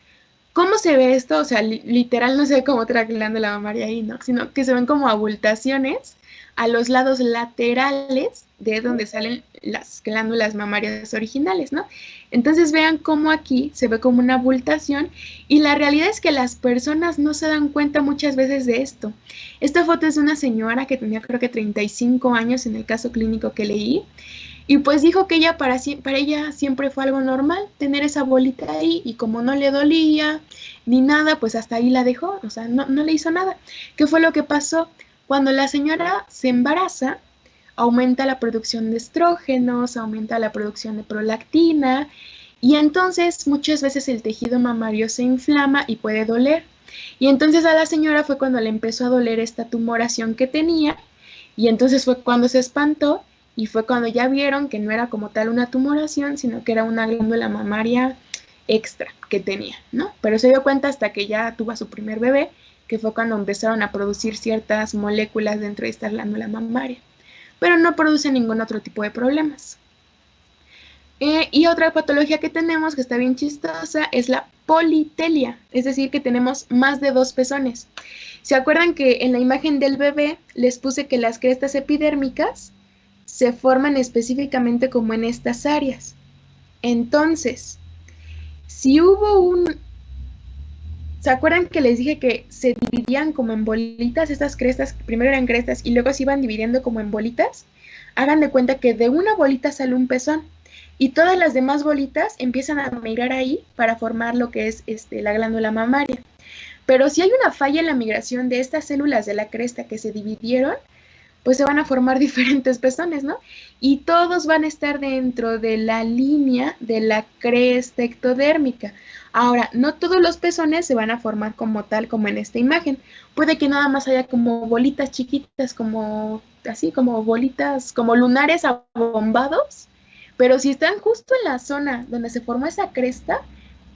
¿Cómo se ve esto? O sea, literal no se ve como otra glándula mamaria ahí, ¿no? Sino que se ven como abultaciones a los lados laterales de donde salen las glándulas mamarias originales, ¿no? Entonces vean cómo aquí se ve como una abultación, y la realidad es que las personas no se dan cuenta muchas veces de esto. Esta foto es de una señora que tenía creo que 35 años en el caso clínico que leí, y pues dijo que para ella siempre fue algo normal tener esa bolita ahí, y como no le dolía ni nada, pues hasta ahí la dejó, o sea, no le hizo nada. ¿Qué fue lo que pasó? Cuando la señora se embaraza, aumenta la producción de estrógenos, aumenta la producción de prolactina, y entonces muchas veces el tejido mamario se inflama y puede doler. Y entonces a la señora fue cuando le empezó a doler esta tumoración que tenía, y entonces fue cuando se espantó, y fue cuando ya vieron que no era como tal una tumoración, sino que era una glándula mamaria extra que tenía, ¿no? Pero se dio cuenta hasta que ya tuvo a su primer bebé, que fue cuando empezaron a producir ciertas moléculas dentro de esta glándula mamaria, pero no produce ningún otro tipo de problemas. Y otra patología que tenemos, que está bien chistosa, es la politelia, es decir, que tenemos más de 2 pezones. ¿Se acuerdan que en la imagen del bebé les puse que las crestas epidérmicas se forman específicamente como en estas áreas? Entonces, si hubo ¿se acuerdan que les dije que se dividían como en bolitas? Estas crestas, primero eran crestas y luego se iban dividiendo como en bolitas. Hagan de cuenta que de una bolita sale un pezón y todas las demás bolitas empiezan a migrar ahí para formar lo que es la glándula mamaria. Pero si hay una falla en la migración de estas células de la cresta que se dividieron, pues se van a formar diferentes pezones, ¿no? Y todos van a estar dentro de la línea de la cresta ectodérmica. Ahora, no todos los pezones se van a formar como tal, como en esta imagen. Puede que nada más haya como bolitas chiquitas, como así, como bolitas, como lunares abombados. Pero si están justo en la zona donde se formó esa cresta,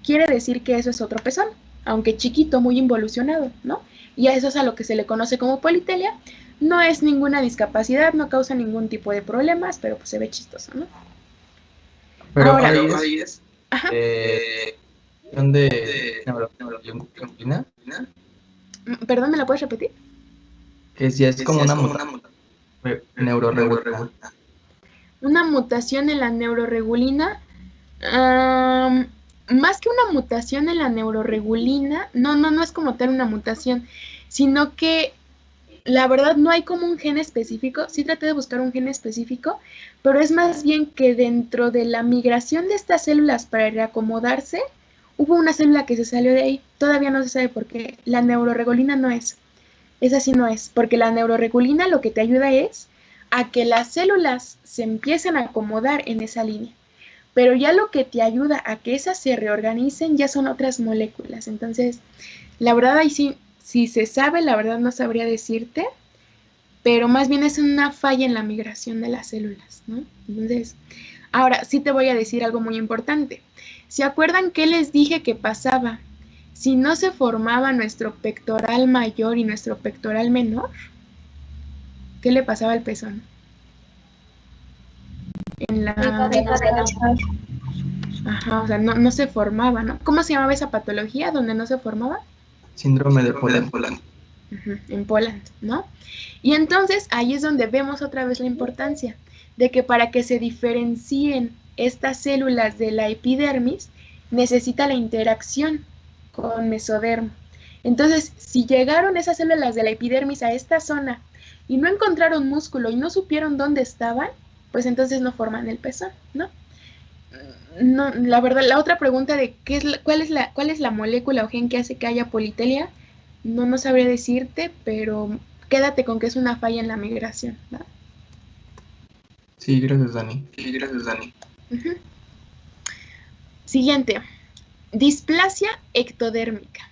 quiere decir que eso es otro pezón, aunque chiquito, muy involucionado, ¿no? Y a eso es a lo que se le conoce como politelia. No es ninguna discapacidad, no causa ningún tipo de problemas, pero pues se ve chistoso, ¿no? Pero ahora, ahí es ¿dónde neurorregulina? Perdón, ¿me la puedes repetir? Que si es como una neurorregulina. Una mutación en la neurorregulina, más que una mutación en la neurorregulina, no es como tal una mutación, sino que la verdad no hay como un gen específico. Sí traté de buscar un gen específico, pero es más bien que dentro de la migración de estas células para reacomodarse, hubo una célula que se salió de ahí. Todavía no se sabe por qué. La neurorregulina no es. Esa sí no es, porque la neurorregulina lo que te ayuda es a que las células se empiecen a acomodar en esa línea. Pero ya lo que te ayuda a que esas se reorganicen ya son otras moléculas. Entonces, la verdad ahí sí, si se sabe, la verdad no sabría decirte, pero más bien es una falla en la migración de las células, ¿no? Entonces, ahora sí te voy a decir algo muy importante. ¿Se acuerdan qué les dije que pasaba si no se formaba nuestro pectoral mayor y nuestro pectoral menor? ¿Qué le pasaba al pezón? Ajá, o sea, no se formaba, ¿no? ¿Cómo se llamaba esa patología donde no se formaba? Síndrome de Poland. En Poland, ¿no? Y entonces ahí es donde vemos otra vez la importancia de que para que se diferencien estas células de la epidermis, necesita la interacción con mesodermo. Entonces, si llegaron esas células de la epidermis a esta zona y no encontraron músculo y no supieron dónde estaban, pues entonces no forman el pezón, ¿no? No, la verdad, la otra pregunta de cuál es la molécula o gen que hace que haya politelia, no sabría decirte, pero quédate con que es una falla en la migración, ¿no? Sí, gracias, Dani. Uh-huh. Siguiente, displasia ectodérmica.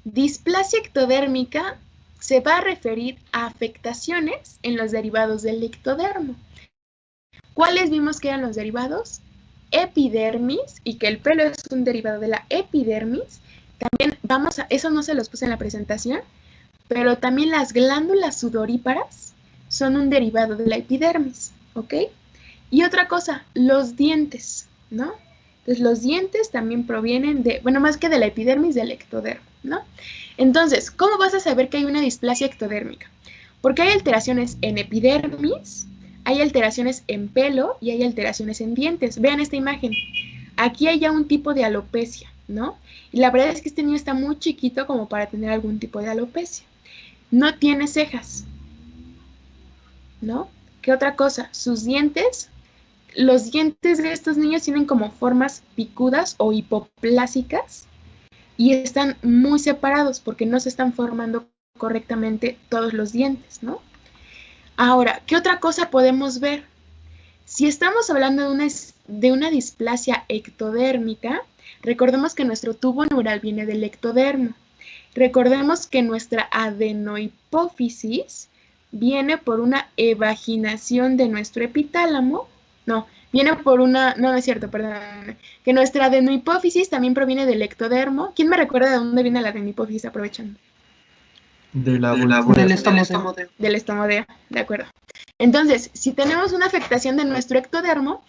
Displasia ectodérmica se va a referir a afectaciones en los derivados del ectodermo. ¿Cuáles vimos que eran los derivados? Epidermis, y que el pelo es un derivado de la epidermis. También eso no se los puse en la presentación, pero también las glándulas sudoríparas son un derivado de la epidermis, ¿ok? Y otra cosa, los dientes, ¿no? Entonces los dientes también provienen más que de la epidermis, del ectodermo, ¿no? Entonces, ¿cómo vas a saber que hay una displasia ectodérmica? Porque hay alteraciones en epidermis, hay alteraciones en pelo y hay alteraciones en dientes. Vean esta imagen. Aquí hay ya un tipo de alopecia, ¿no? Y la verdad es que este niño está muy chiquito como para tener algún tipo de alopecia. No tiene cejas, ¿no? ¿Qué otra cosa? Los dientes de estos niños tienen como formas picudas o hipoplásicas y están muy separados porque no se están formando correctamente todos los dientes, ¿no? Ahora, ¿qué otra cosa podemos ver? Si estamos hablando de una displasia ectodérmica, recordemos que nuestro tubo neural viene del ectodermo. Recordemos que nuestra adenohipófisis viene por una evaginación de nuestro epitálamo. No, viene por una... No, no es cierto, perdón. Que nuestra adenohipófisis también proviene del ectodermo. ¿Quién me recuerda de dónde viene la adenohipófisis? Aprovechando. Del estómago. Del estomodeo, de acuerdo. Entonces, si tenemos una afectación de nuestro ectodermo,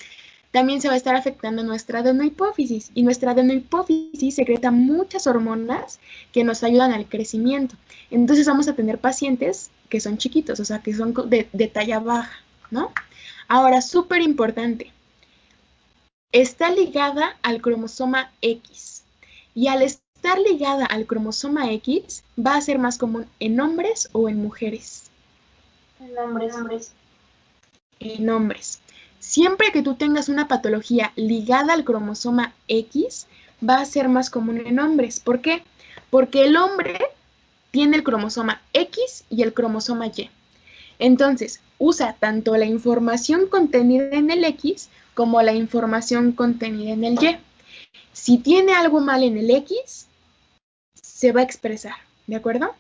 también se va a estar afectando nuestra adenohipófisis. Y nuestra adenohipófisis secreta muchas hormonas que nos ayudan al crecimiento. Entonces vamos a tener pacientes que son chiquitos, o sea, que son de talla baja, ¿no? Ahora, súper importante, está ligada al cromosoma X. Y al estar ligada al cromosoma X, va a ser más común en hombres o en mujeres. En hombres. En hombres. Siempre que tú tengas una patología ligada al cromosoma X, va a ser más común en hombres. ¿Por qué? Porque el hombre tiene el cromosoma X y el cromosoma Y. Entonces, usa tanto la información contenida en el X como la información contenida en el Y. Si tiene algo mal en el X, se va a expresar, ¿de acuerdo?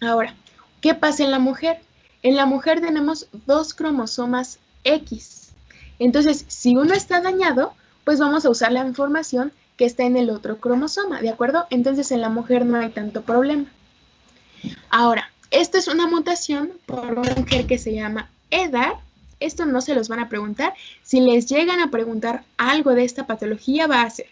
Ahora, ¿qué pasa en la mujer? En la mujer tenemos 2 cromosomas X. Entonces, si uno está dañado, pues vamos a usar la información que está en el otro cromosoma, ¿de acuerdo? Entonces, en la mujer no hay tanto problema. Ahora, esto es una mutación por un gen que se llama EDAR. Esto no se los van a preguntar. Si les llegan a preguntar algo de esta patología, va a ser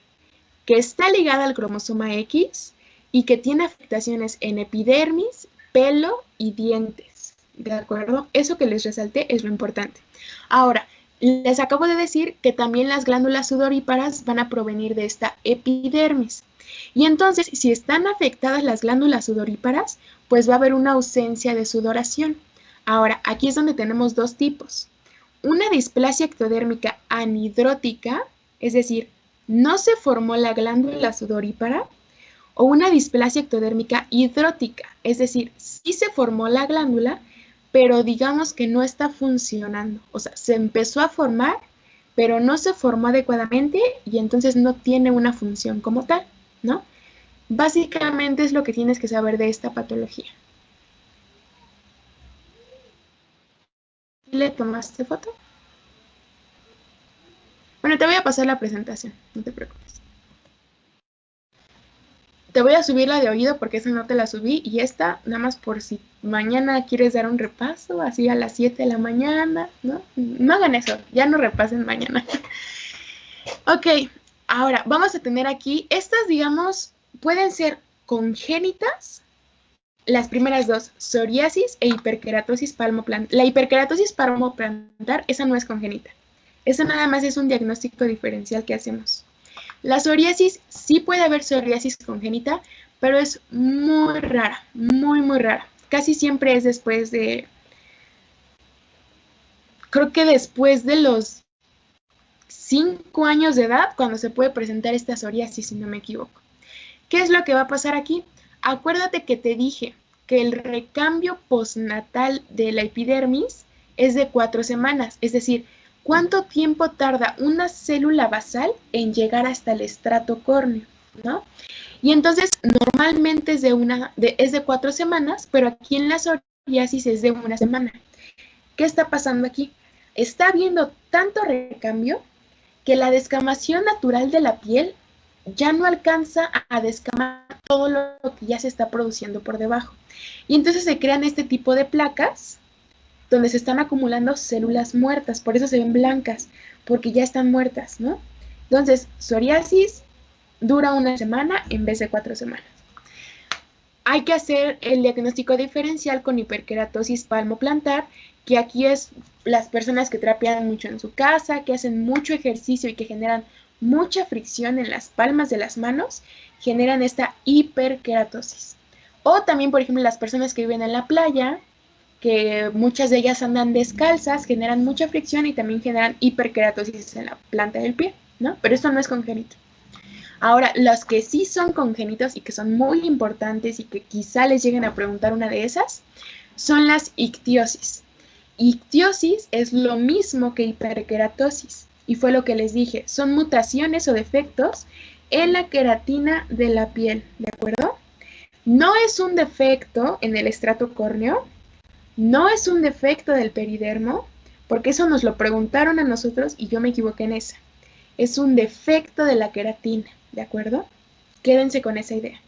que está ligada al cromosoma X y que tiene afectaciones en epidermis, pelo y dientes. ¿De acuerdo? Eso que les resalté es lo importante. Ahora, les acabo de decir que también las glándulas sudoríparas van a provenir de esta epidermis. Y entonces, si están afectadas las glándulas sudoríparas, pues va a haber una ausencia de sudoración. Ahora, aquí es donde tenemos 2 tipos. Una displasia ectodérmica anhidrótica, es decir, no se formó la glándula sudorípara, o una displasia ectodérmica hidrótica, es decir, sí se formó la glándula, pero digamos que no está funcionando. O sea, se empezó a formar, pero no se formó adecuadamente y entonces no tiene una función como tal, ¿no? Básicamente es lo que tienes que saber de esta patología. ¿Le tomaste foto? Bueno, te voy a pasar la presentación, no te preocupes. Te voy a subir la de oído porque esa no te la subí y esta nada más por si mañana quieres dar un repaso, así a las 7 de la mañana, ¿no? No hagan eso, ya no repasen mañana. Ok, ahora vamos a tener aquí, estas digamos pueden ser congénitas, las primeras 2, psoriasis e hiperkeratosis palmoplantar. La hiperkeratosis palmoplantar, esa no es congénita, esa nada más es un diagnóstico diferencial que hacemos. La psoriasis, sí puede haber psoriasis congénita, pero es muy rara, muy rara. Casi siempre es después de, creo que después de los 5 años de edad, cuando se puede presentar esta psoriasis, si no me equivoco. ¿Qué es lo que va a pasar aquí? Acuérdate que te dije que el recambio postnatal de la epidermis es de 4 semanas, es decir, ¿cuánto tiempo tarda una célula basal en llegar hasta el estrato córneo, ¿no? Y entonces, normalmente es de 4 semanas, pero aquí en la psoriasis es de 1 semana. ¿Qué está pasando aquí? Está habiendo tanto recambio que la descamación natural de la piel ya no alcanza a descamar todo lo que ya se está produciendo por debajo. Y entonces se crean este tipo de placas donde se están acumulando células muertas, por eso se ven blancas, porque ya están muertas, ¿no? Entonces, psoriasis dura 1 semana en vez de 4 semanas. Hay que hacer el diagnóstico diferencial con hiperkeratosis palmoplantar, que aquí es las personas que trapean mucho en su casa, que hacen mucho ejercicio y que generan mucha fricción en las palmas de las manos, generan esta hiperkeratosis. O también, por ejemplo, las personas que viven en la playa, que muchas de ellas andan descalzas, generan mucha fricción y también generan hiperkeratosis en la planta del pie, ¿no? Pero esto no es congénito. Ahora, los que sí son congénitos y que son muy importantes y que quizá les lleguen a preguntar una de esas, son las ictiosis. Ictiosis es lo mismo que hiperkeratosis, y fue lo que les dije, son mutaciones o defectos en la queratina de la piel, ¿de acuerdo? No es un defecto en el estrato córneo, no es un defecto del peridermo, porque eso nos lo preguntaron a nosotros y yo me equivoqué en esa. Es un defecto de la queratina, ¿de acuerdo? Quédense con esa idea.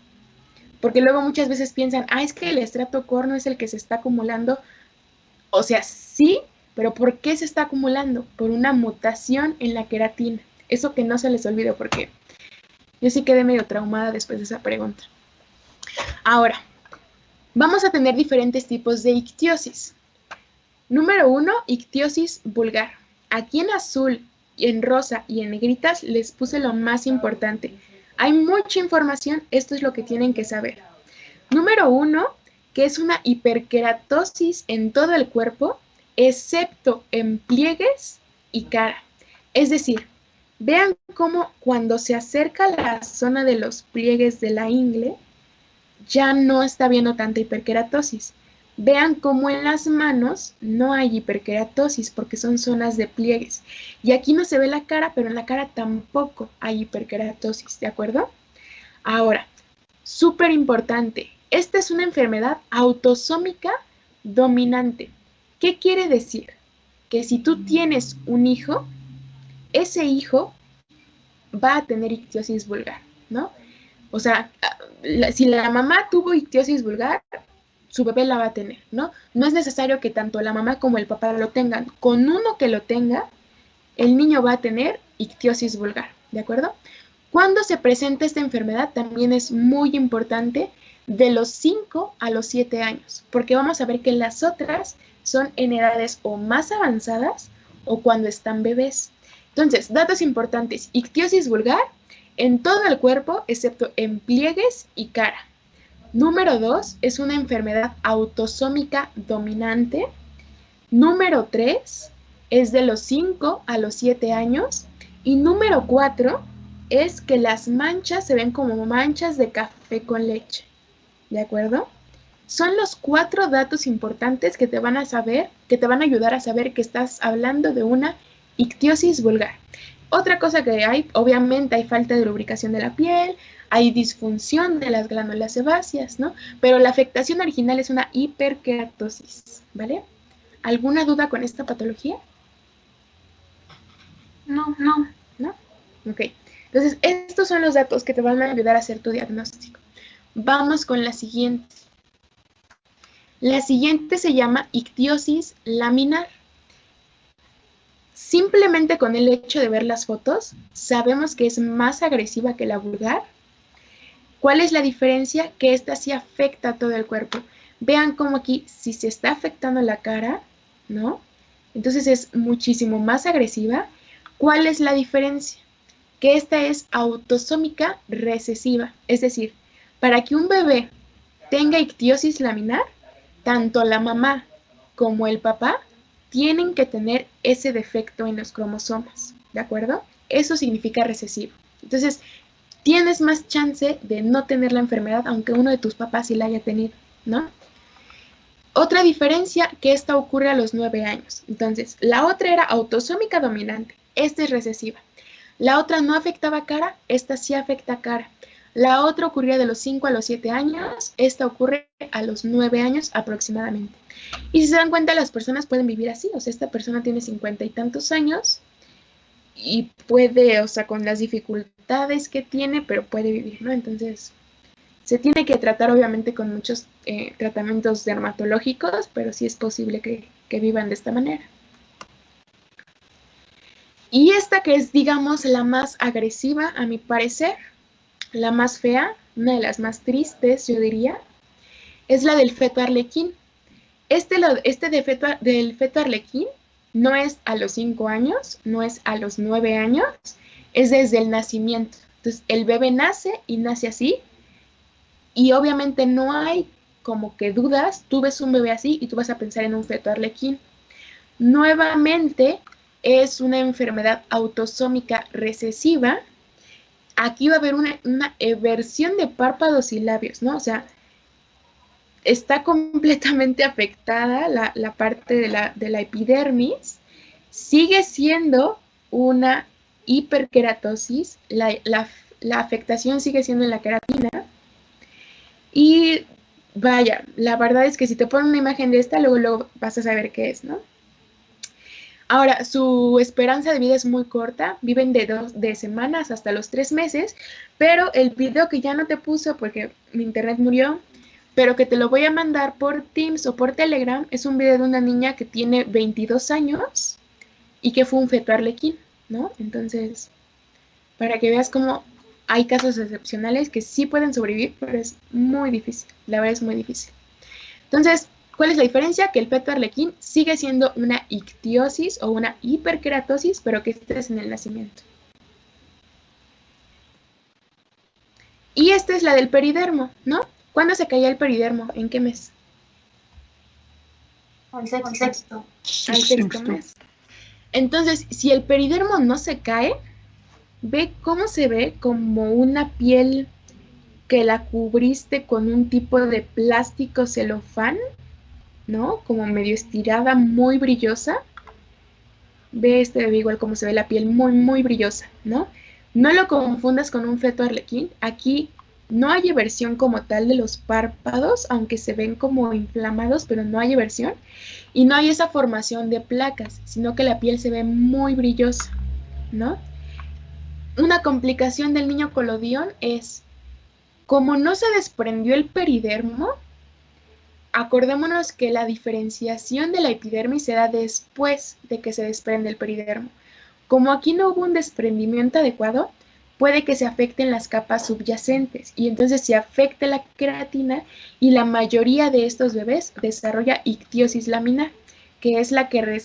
Porque luego muchas veces piensan, es que el estrato córneo es el que se está acumulando. O sea, sí, pero ¿por qué se está acumulando? Por una mutación en la queratina. Eso que no se les olvide, porque yo sí quedé medio traumada después de esa pregunta. Ahora, vamos a tener diferentes tipos de ictiosis. Número 1, ictiosis vulgar. Aquí en azul, en rosa y en negritas les puse lo más importante. Hay mucha información, esto es lo que tienen que saber. Número 1, que es una hiperkeratosis en todo el cuerpo, excepto en pliegues y cara. Es decir, vean cómo cuando se acerca a la zona de los pliegues de la ingle, ya no está viendo tanta hiperkeratosis. Vean cómo en las manos no hay hiperkeratosis porque son zonas de pliegues. Y aquí no se ve la cara, pero en la cara tampoco hay hiperkeratosis, ¿de acuerdo? Ahora, súper importante, esta es una enfermedad autosómica dominante. ¿Qué quiere decir? Que si tú tienes un hijo, ese hijo va a tener ictiosis vulgar, ¿no? O sea, si la mamá tuvo ictiosis vulgar, su bebé la va a tener, ¿no? No es necesario que tanto la mamá como el papá lo tengan. Con uno que lo tenga, el niño va a tener ictiosis vulgar, ¿de acuerdo? Cuando se presenta esta enfermedad también es muy importante de los 5 a los 7 años, porque vamos a ver que las otras son en edades o más avanzadas o cuando están bebés. Entonces, datos importantes, ictiosis vulgar en todo el cuerpo excepto en pliegues y cara. Número 2 es una enfermedad autosómica dominante. Número 3 es de los 5 a los 7 años. Y número 4 es que las manchas se ven como manchas de café con leche. ¿De acuerdo? Son los 4 datos importantes que te van a ayudar a saber que estás hablando de una ictiosis vulgar. Otra cosa que hay, obviamente hay falta de lubricación de la piel, hay disfunción de las glándulas sebáceas, ¿no? Pero la afectación original es una hiperkeratosis, ¿vale? ¿Alguna duda con esta patología? No. ¿No? Ok. Entonces, estos son los datos que te van a ayudar a hacer tu diagnóstico. Vamos con la siguiente. La siguiente se llama ictiosis laminar. Simplemente con el hecho de ver las fotos, sabemos que es más agresiva que la vulgar. ¿Cuál es la diferencia? Que esta sí afecta a todo el cuerpo. Vean cómo aquí, si se está afectando la cara, ¿no? Entonces es muchísimo más agresiva. ¿Cuál es la diferencia? Que esta es autosómica recesiva. Es decir, para que un bebé tenga ictiosis laminar, tanto la mamá como el papá tienen que tener ese defecto en los cromosomas, ¿de acuerdo? Eso significa recesivo. Entonces, tienes más chance de no tener la enfermedad, aunque uno de tus papás sí la haya tenido, ¿no? Otra diferencia, que esta ocurre a los 9 años. Entonces, la otra era autosómica dominante, esta es recesiva. La otra no afectaba cara, esta sí afecta cara. La otra ocurría de los 5 a los 7 años, esta ocurre a los 9 años aproximadamente. Y si se dan cuenta, las personas pueden vivir así, o sea, esta persona tiene 50 y tantos años y puede, o sea, con las dificultades que tiene, pero puede vivir, ¿no? Entonces, se tiene que tratar obviamente con muchos tratamientos dermatológicos, pero sí es posible que vivan de esta manera. Y esta que es, digamos, la más agresiva, a mi parecer, la más fea, una de las más tristes, yo diría, es la del feto arlequín. Del feto arlequín no es a los 5 años, no es a los 9 años, es desde el nacimiento. Entonces, el bebé nace y nace así, y obviamente no hay como que dudas, tú ves un bebé así y tú vas a pensar en un feto arlequín. Nuevamente, es una enfermedad autosómica recesiva. Aquí va a haber una eversión de párpados y labios, ¿no? O sea, está completamente afectada la parte de la epidermis, sigue siendo una hiperkeratosis, la afectación sigue siendo en la queratina, y vaya, la verdad es que si te ponen una imagen de esta, luego vas a saber qué es, ¿no? Ahora, su esperanza de vida es muy corta, viven de semanas hasta los 3 meses, pero el video que ya no te puse porque mi internet murió, pero que te lo voy a mandar por Teams o por Telegram, es un video de una niña que tiene 22 años y que fue un feto arlequín, ¿no? Entonces, para que veas cómo hay casos excepcionales que sí pueden sobrevivir, pero es muy difícil, la verdad es muy difícil. Entonces, ¿cuál es la diferencia? Que el feto arlequín sigue siendo una ictiosis o una hiperkeratosis, pero que este es en el nacimiento. Y esta es la del peridermo, ¿no? ¿Cuándo se caía el peridermo? ¿En qué mes? Al sexto. Al sexto mes. Entonces, si el peridermo no se cae, ve cómo se ve como una piel que la cubriste con un tipo de plástico celofán, ¿no? Como medio estirada, muy brillosa. Ve este bebé igual como se ve la piel muy, muy brillosa, ¿no? No lo confundas con un feto arlequín. Aquí no hay eversión como tal de los párpados, aunque se ven como inflamados, pero no hay eversión. Y no hay esa formación de placas, sino que la piel se ve muy brillosa, ¿no? Una complicación del niño colodión es, como no se desprendió el peridermo, acordémonos que la diferenciación de la epidermis se da después de que se desprende el peridermo. Como aquí no hubo un desprendimiento adecuado, puede que se afecten las capas subyacentes y entonces se afecte la queratina y la mayoría de estos bebés desarrolla ictiosis laminar, que es la que,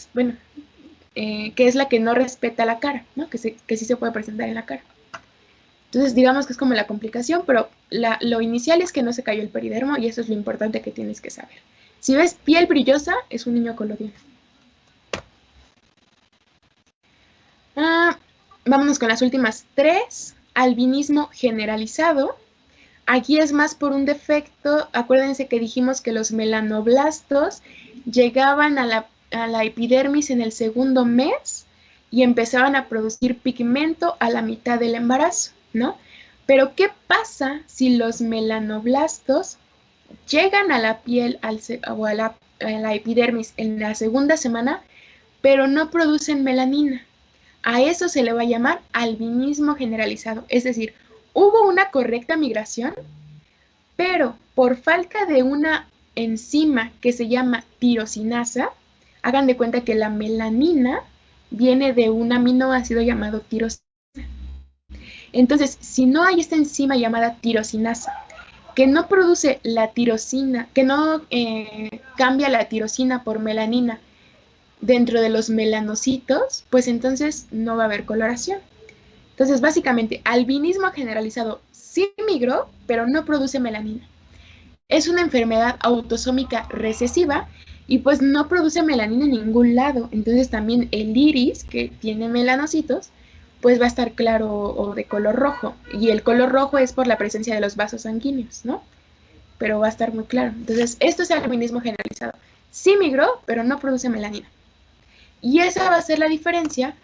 que es la que no respeta la cara, ¿no? Que sí se puede presentar en la cara. Entonces, digamos que es como la complicación, pero lo inicial es que no se cayó el peridermo y eso es lo importante que tienes que saber. Si ves piel brillosa, es un niño colodión. Vámonos con las últimas 3. Albinismo generalizado. Aquí es más por un defecto. Acuérdense que dijimos que los melanoblastos llegaban a la epidermis en el segundo mes y empezaban a producir pigmento a la mitad del embarazo, ¿no? Pero ¿qué pasa si los melanoblastos llegan a la piel o a la epidermis en la segunda semana, pero no producen melanina? A eso se le va a llamar albinismo generalizado, es decir, hubo una correcta migración, pero por falta de una enzima que se llama tirosinasa, hagan de cuenta que la melanina viene de un aminoácido llamado tirosina. Entonces, si no hay esta enzima llamada tirosinasa, que no produce la tirosina, que no cambia la tirosina por melanina dentro de los melanocitos, pues entonces no va a haber coloración. Entonces, básicamente, albinismo generalizado sí migró, pero no produce melanina. Es una enfermedad autosómica recesiva y pues no produce melanina en ningún lado. Entonces también el iris, que tiene melanocitos, pues va a estar claro o de color rojo. Y el color rojo es por la presencia de los vasos sanguíneos, ¿no? Pero va a estar muy claro. Entonces, esto es albinismo generalizado. Sí migró, pero no produce melanina. Y esa va a ser la diferencia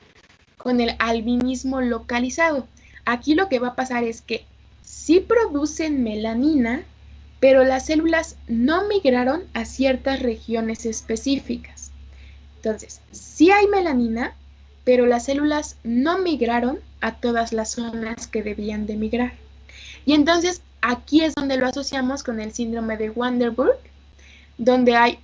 con el albinismo localizado. Aquí lo que va a pasar es que sí producen melanina, pero las células no migraron a ciertas regiones específicas. Entonces, sí hay melanina, pero las células no migraron a todas las zonas que debían de migrar. Y entonces, aquí es donde lo asociamos con el síndrome de Waardenburg, donde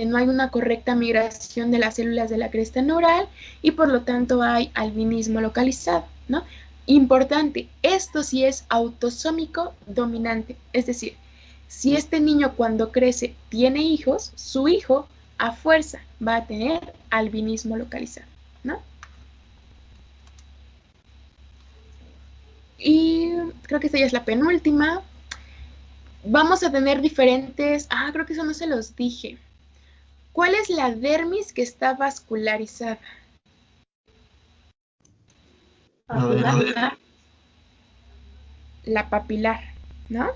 no hay una correcta migración de las células de la cresta neural y por lo tanto hay albinismo localizado, ¿no? Importante, esto sí es autosómico dominante, es decir, si este niño cuando crece tiene hijos, su hijo a fuerza va a tener albinismo localizado, ¿no? Y creo que esta ya es la penúltima. Vamos a tener diferentes... creo que eso no se los dije. ¿Cuál es la dermis que está vascularizada? Papilar. La papilar, ¿no?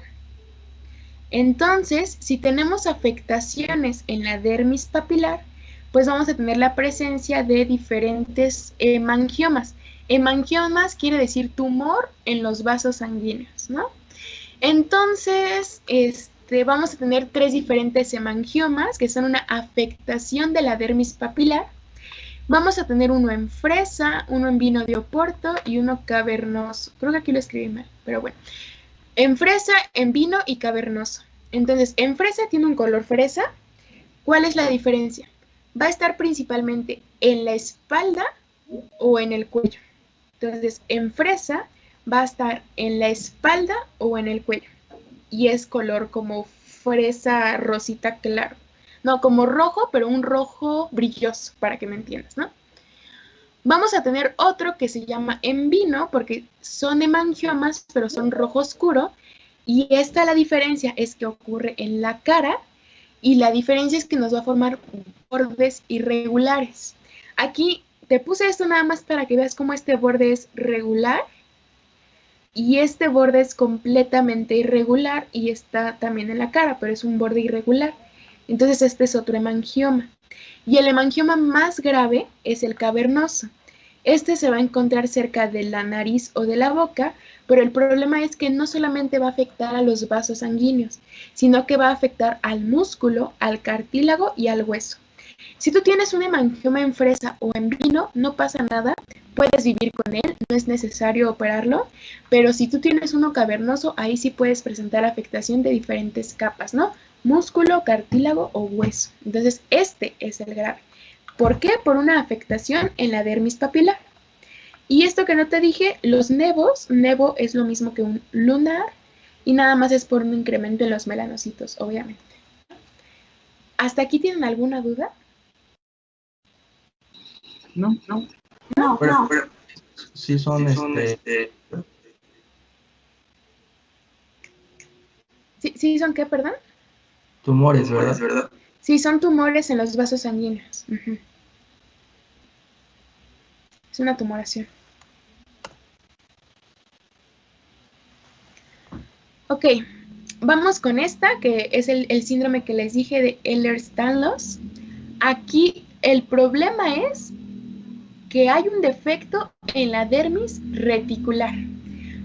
Entonces, si tenemos afectaciones en la dermis papilar, pues vamos a tener la presencia de diferentes hemangiomas. Hemangiomas quiere decir tumor en los vasos sanguíneos, ¿no? Entonces, vamos a tener 3 diferentes hemangiomas que son una afectación de la dermis papilar. Vamos a tener uno en fresa, uno en vino de Oporto y uno cavernoso. Creo que aquí lo escribí mal, pero bueno. En fresa, en vino y cavernoso. Entonces, en fresa tiene un color fresa. ¿Cuál es la diferencia? Va a estar principalmente en la espalda o en el cuello. Entonces, en fresa va a estar en la espalda o en el cuello. Y es color como fresa rosita claro. No, como rojo, pero un rojo brilloso, para que me entiendas, ¿no? Vamos a tener otro que se llama en vino, porque son hemangiomas, pero son rojo oscuro. Y la diferencia es que ocurre en la cara, y la diferencia es que nos va a formar bordes irregulares. Aquí te puse esto nada más para que veas cómo este borde es regular, y este borde es completamente irregular, y está también en la cara, pero es un borde irregular. Entonces este es otro hemangioma. Y el hemangioma más grave es el cavernoso. Este se va a encontrar cerca de la nariz o de la boca, pero el problema es que no solamente va a afectar a los vasos sanguíneos, sino que va a afectar al músculo, al cartílago y al hueso. Si tú tienes un hemangioma en fresa o en vino, no pasa nada, puedes vivir con él, no es necesario operarlo, pero si tú tienes uno cavernoso, ahí sí puedes presentar afectación de diferentes capas, ¿no? Músculo, cartílago o hueso. Entonces, este es el grave. ¿Por qué? Por una afectación en la dermis papilar. Y esto que no te dije, los nevos, nevo es lo mismo que un lunar y nada más es por un incremento en los melanocitos, obviamente. ¿Hasta aquí tienen alguna duda? No. Pero sí son ¿Sí son qué, perdón? tumores, ¿verdad? Sí, son tumores en los vasos sanguíneos. Es una tumoración. Ok, vamos con esta, que es el síndrome que les dije de Ehlers-Danlos. Aquí el problema es que hay un defecto en la dermis reticular.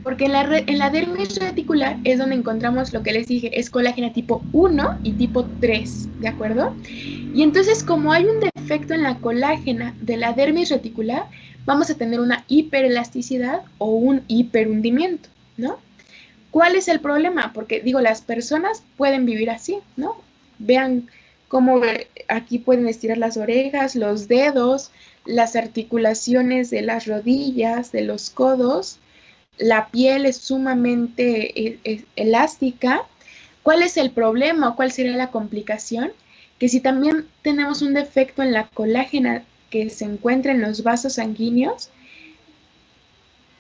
Porque en la dermis reticular es donde encontramos lo que les dije, es colágeno tipo 1 y tipo 3, ¿de acuerdo? Y entonces, como hay un defecto en la colágena de la dermis reticular, vamos a tener una hiperelasticidad o un hiperhundimiento, ¿no? ¿Cuál es el problema? Porque, digo, las personas pueden vivir así, ¿no? Vean cómo aquí pueden estirar las orejas, los dedos, las articulaciones de las rodillas, de los codos. La piel es sumamente elástica. ¿Cuál es el problema o cuál sería la complicación? Que si también tenemos un defecto en la colágena que se encuentra en los vasos sanguíneos,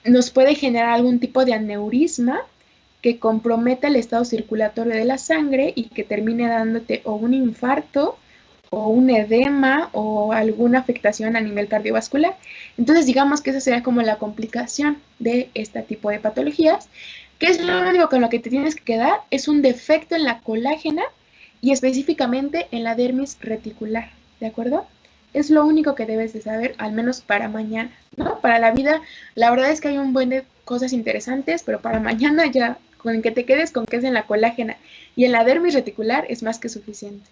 nos puede generar algún tipo de aneurisma que comprometa el estado circulatorio de la sangre y que termine dándote o un infarto o un edema o alguna afectación a nivel cardiovascular. Entonces digamos que esa sería como la complicación de este tipo de patologías, que es lo único con lo que te tienes que quedar, es un defecto en la colágena y específicamente en la dermis reticular, ¿de acuerdo? Es lo único que debes de saber, al menos para mañana, ¿no? Para la vida, la verdad es que hay un buen de cosas interesantes, pero para mañana ya, con que te quedes con que es en la colágena y en la dermis reticular es más que suficiente.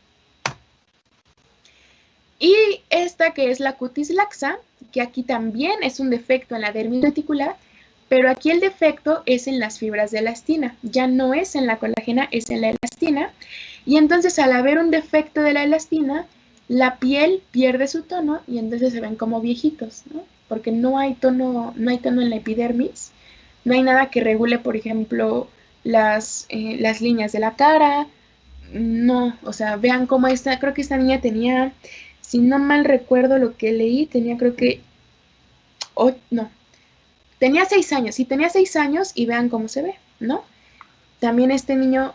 Y esta que es la cutis laxa, que aquí también es un defecto en la dermis reticular, pero aquí el defecto es en las fibras de elastina, ya no es en la colágena, es en la elastina, y entonces al haber un defecto de la elastina, la piel pierde su tono y entonces se ven como viejitos, ¿no? Porque no hay tono en la epidermis, no hay nada que regule, por ejemplo, las líneas de la cara, no, o sea, vean cómo creo que esta niña tenía, si no mal recuerdo lo que leí, tenía creo que, tenía 6 años, sí, tenía 6 años y vean cómo se ve, ¿no? También este niño,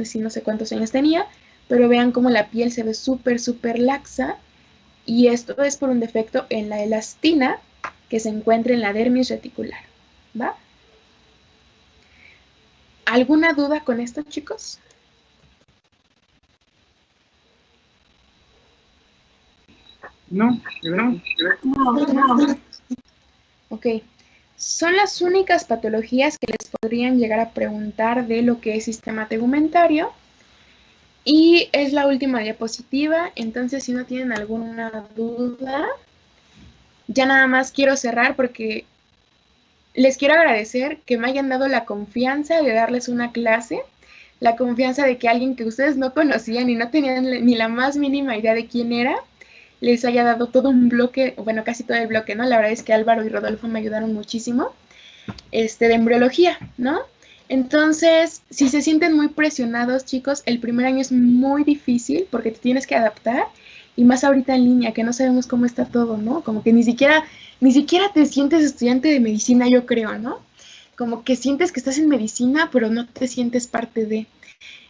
sí no sé cuántos años tenía, pero vean cómo la piel se ve súper, súper laxa y esto es por un defecto en la elastina que se encuentra en la dermis reticular, ¿va? ¿Alguna duda con esto, chicos? No, Ok. Son las únicas patologías que les podrían llegar a preguntar de lo que es sistema tegumentario. Y es la última diapositiva, entonces si no tienen alguna duda, ya nada más quiero cerrar porque les quiero agradecer que me hayan dado la confianza de darles una clase, la confianza de que alguien que ustedes no conocían y no tenían ni la más mínima idea de quién era, les haya dado todo un bloque, bueno, casi todo el bloque, ¿no? La verdad es que Álvaro y Rodolfo me ayudaron muchísimo, de embriología, ¿no? Entonces, si se sienten muy presionados, chicos, el primer año es muy difícil porque te tienes que adaptar y más ahorita en línea, que no sabemos cómo está todo, ¿no? Como que ni siquiera te sientes estudiante de medicina, yo creo, ¿no? Como que sientes que estás en medicina, pero no te sientes parte de.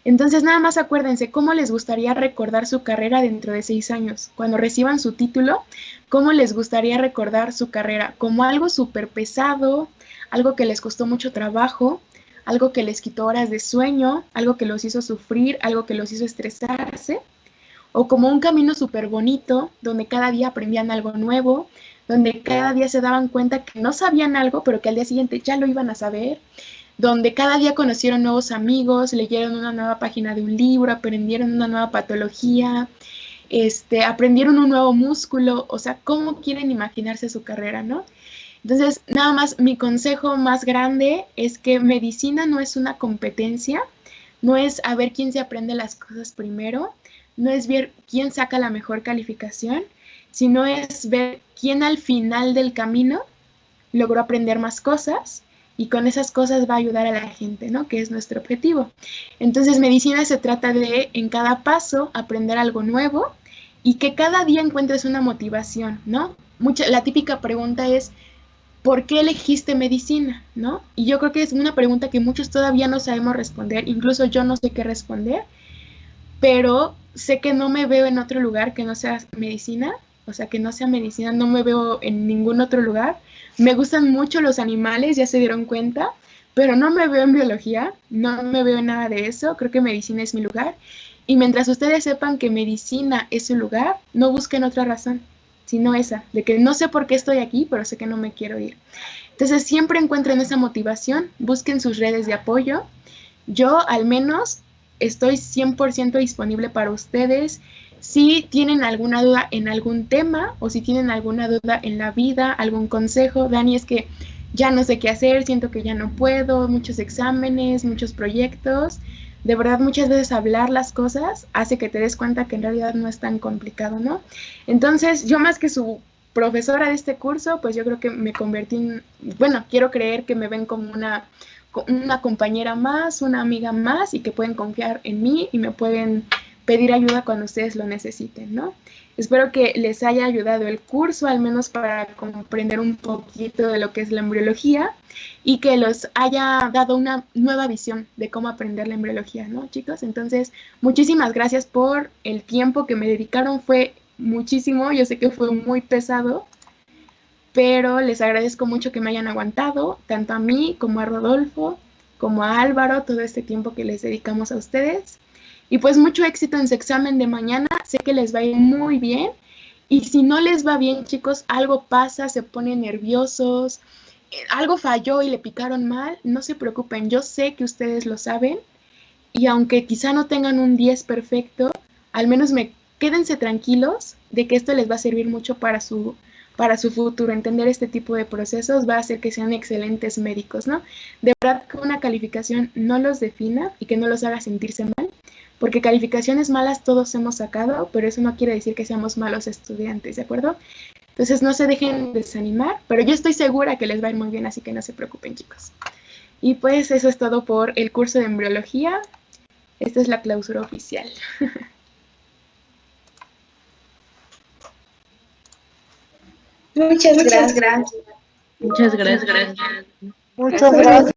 Entonces, nada más acuérdense, ¿cómo les gustaría recordar su carrera dentro de 6 años? Cuando reciban su título, ¿cómo les gustaría recordar su carrera? ¿Como algo súper pesado, algo que les costó mucho trabajo, algo que les quitó horas de sueño, algo que los hizo sufrir, algo que los hizo estresarse? ¿O como un camino súper bonito, donde cada día aprendían algo nuevo, donde cada día se daban cuenta que no sabían algo, pero que al día siguiente ya lo iban a saber? Donde cada día conocieron nuevos amigos, leyeron una nueva página de un libro, aprendieron una nueva patología, aprendieron un nuevo músculo, o sea, ¿cómo quieren imaginarse su carrera, no? Entonces, nada más, mi consejo más grande es que medicina no es una competencia, no es a ver quién se aprende las cosas primero, no es ver quién saca la mejor calificación, sino es ver quién al final del camino logró aprender más cosas y con esas cosas va a ayudar a la gente, ¿no? Que es nuestro objetivo. Entonces, medicina se trata de, en cada paso, aprender algo nuevo y que cada día encuentres una motivación, ¿no? La típica pregunta es, ¿por qué elegiste medicina? ¿No? Y yo creo que es una pregunta que muchos todavía no sabemos responder, incluso yo no sé qué responder, pero sé que no me veo en otro lugar que no sea medicina, o sea, que no sea medicina, no me veo en ningún otro lugar. Me gustan mucho los animales, ya se dieron cuenta, pero no me veo en biología, no me veo en nada de eso, creo que medicina es mi lugar. Y mientras ustedes sepan que medicina es su lugar, no busquen otra razón, sino esa, de que no sé por qué estoy aquí, pero sé que no me quiero ir. Entonces siempre encuentren esa motivación, busquen sus redes de apoyo. Yo al menos estoy 100% disponible para ustedes. Si tienen alguna duda en algún tema o si tienen alguna duda en la vida, algún consejo, Dani, es que ya no sé qué hacer, siento que ya no puedo, muchos exámenes, muchos proyectos. De verdad, muchas veces hablar las cosas hace que te des cuenta que en realidad no es tan complicado, ¿no? Entonces, yo más que su profesora de este curso, pues yo creo que me convertí en, bueno, quiero creer que me ven como una compañera más, una amiga más y que pueden confiar en mí y me pueden pedir ayuda cuando ustedes lo necesiten, ¿no? Espero que les haya ayudado el curso, al menos para comprender un poquito de lo que es la embriología y que los haya dado una nueva visión de cómo aprender la embriología, ¿no, chicos? Entonces, muchísimas gracias por el tiempo que me dedicaron, fue muchísimo, yo sé que fue muy pesado, pero les agradezco mucho que me hayan aguantado, tanto a mí como a Rodolfo, como a Álvaro, todo este tiempo que les dedicamos a ustedes. Y pues mucho éxito en su examen de mañana, sé que les va a ir muy bien. Y si no les va bien, chicos, algo pasa, se ponen nerviosos, algo falló y le picaron mal, no se preocupen, yo sé que ustedes lo saben. Y aunque quizá no tengan un 10 perfecto, al menos quédense tranquilos de que esto les va a servir mucho para su futuro. Entender este tipo de procesos va a hacer que sean excelentes médicos, ¿no? De verdad que una calificación no los defina y que no los haga sentirse mal, porque calificaciones malas todos hemos sacado, pero eso no quiere decir que seamos malos estudiantes, ¿de acuerdo? Entonces no se dejen desanimar, pero yo estoy segura que les va a ir muy bien, así que no se preocupen, chicos. Y pues eso es todo por el curso de embriología. Esta es la clausura oficial. Muchas gracias. Muchas gracias. Muchas gracias.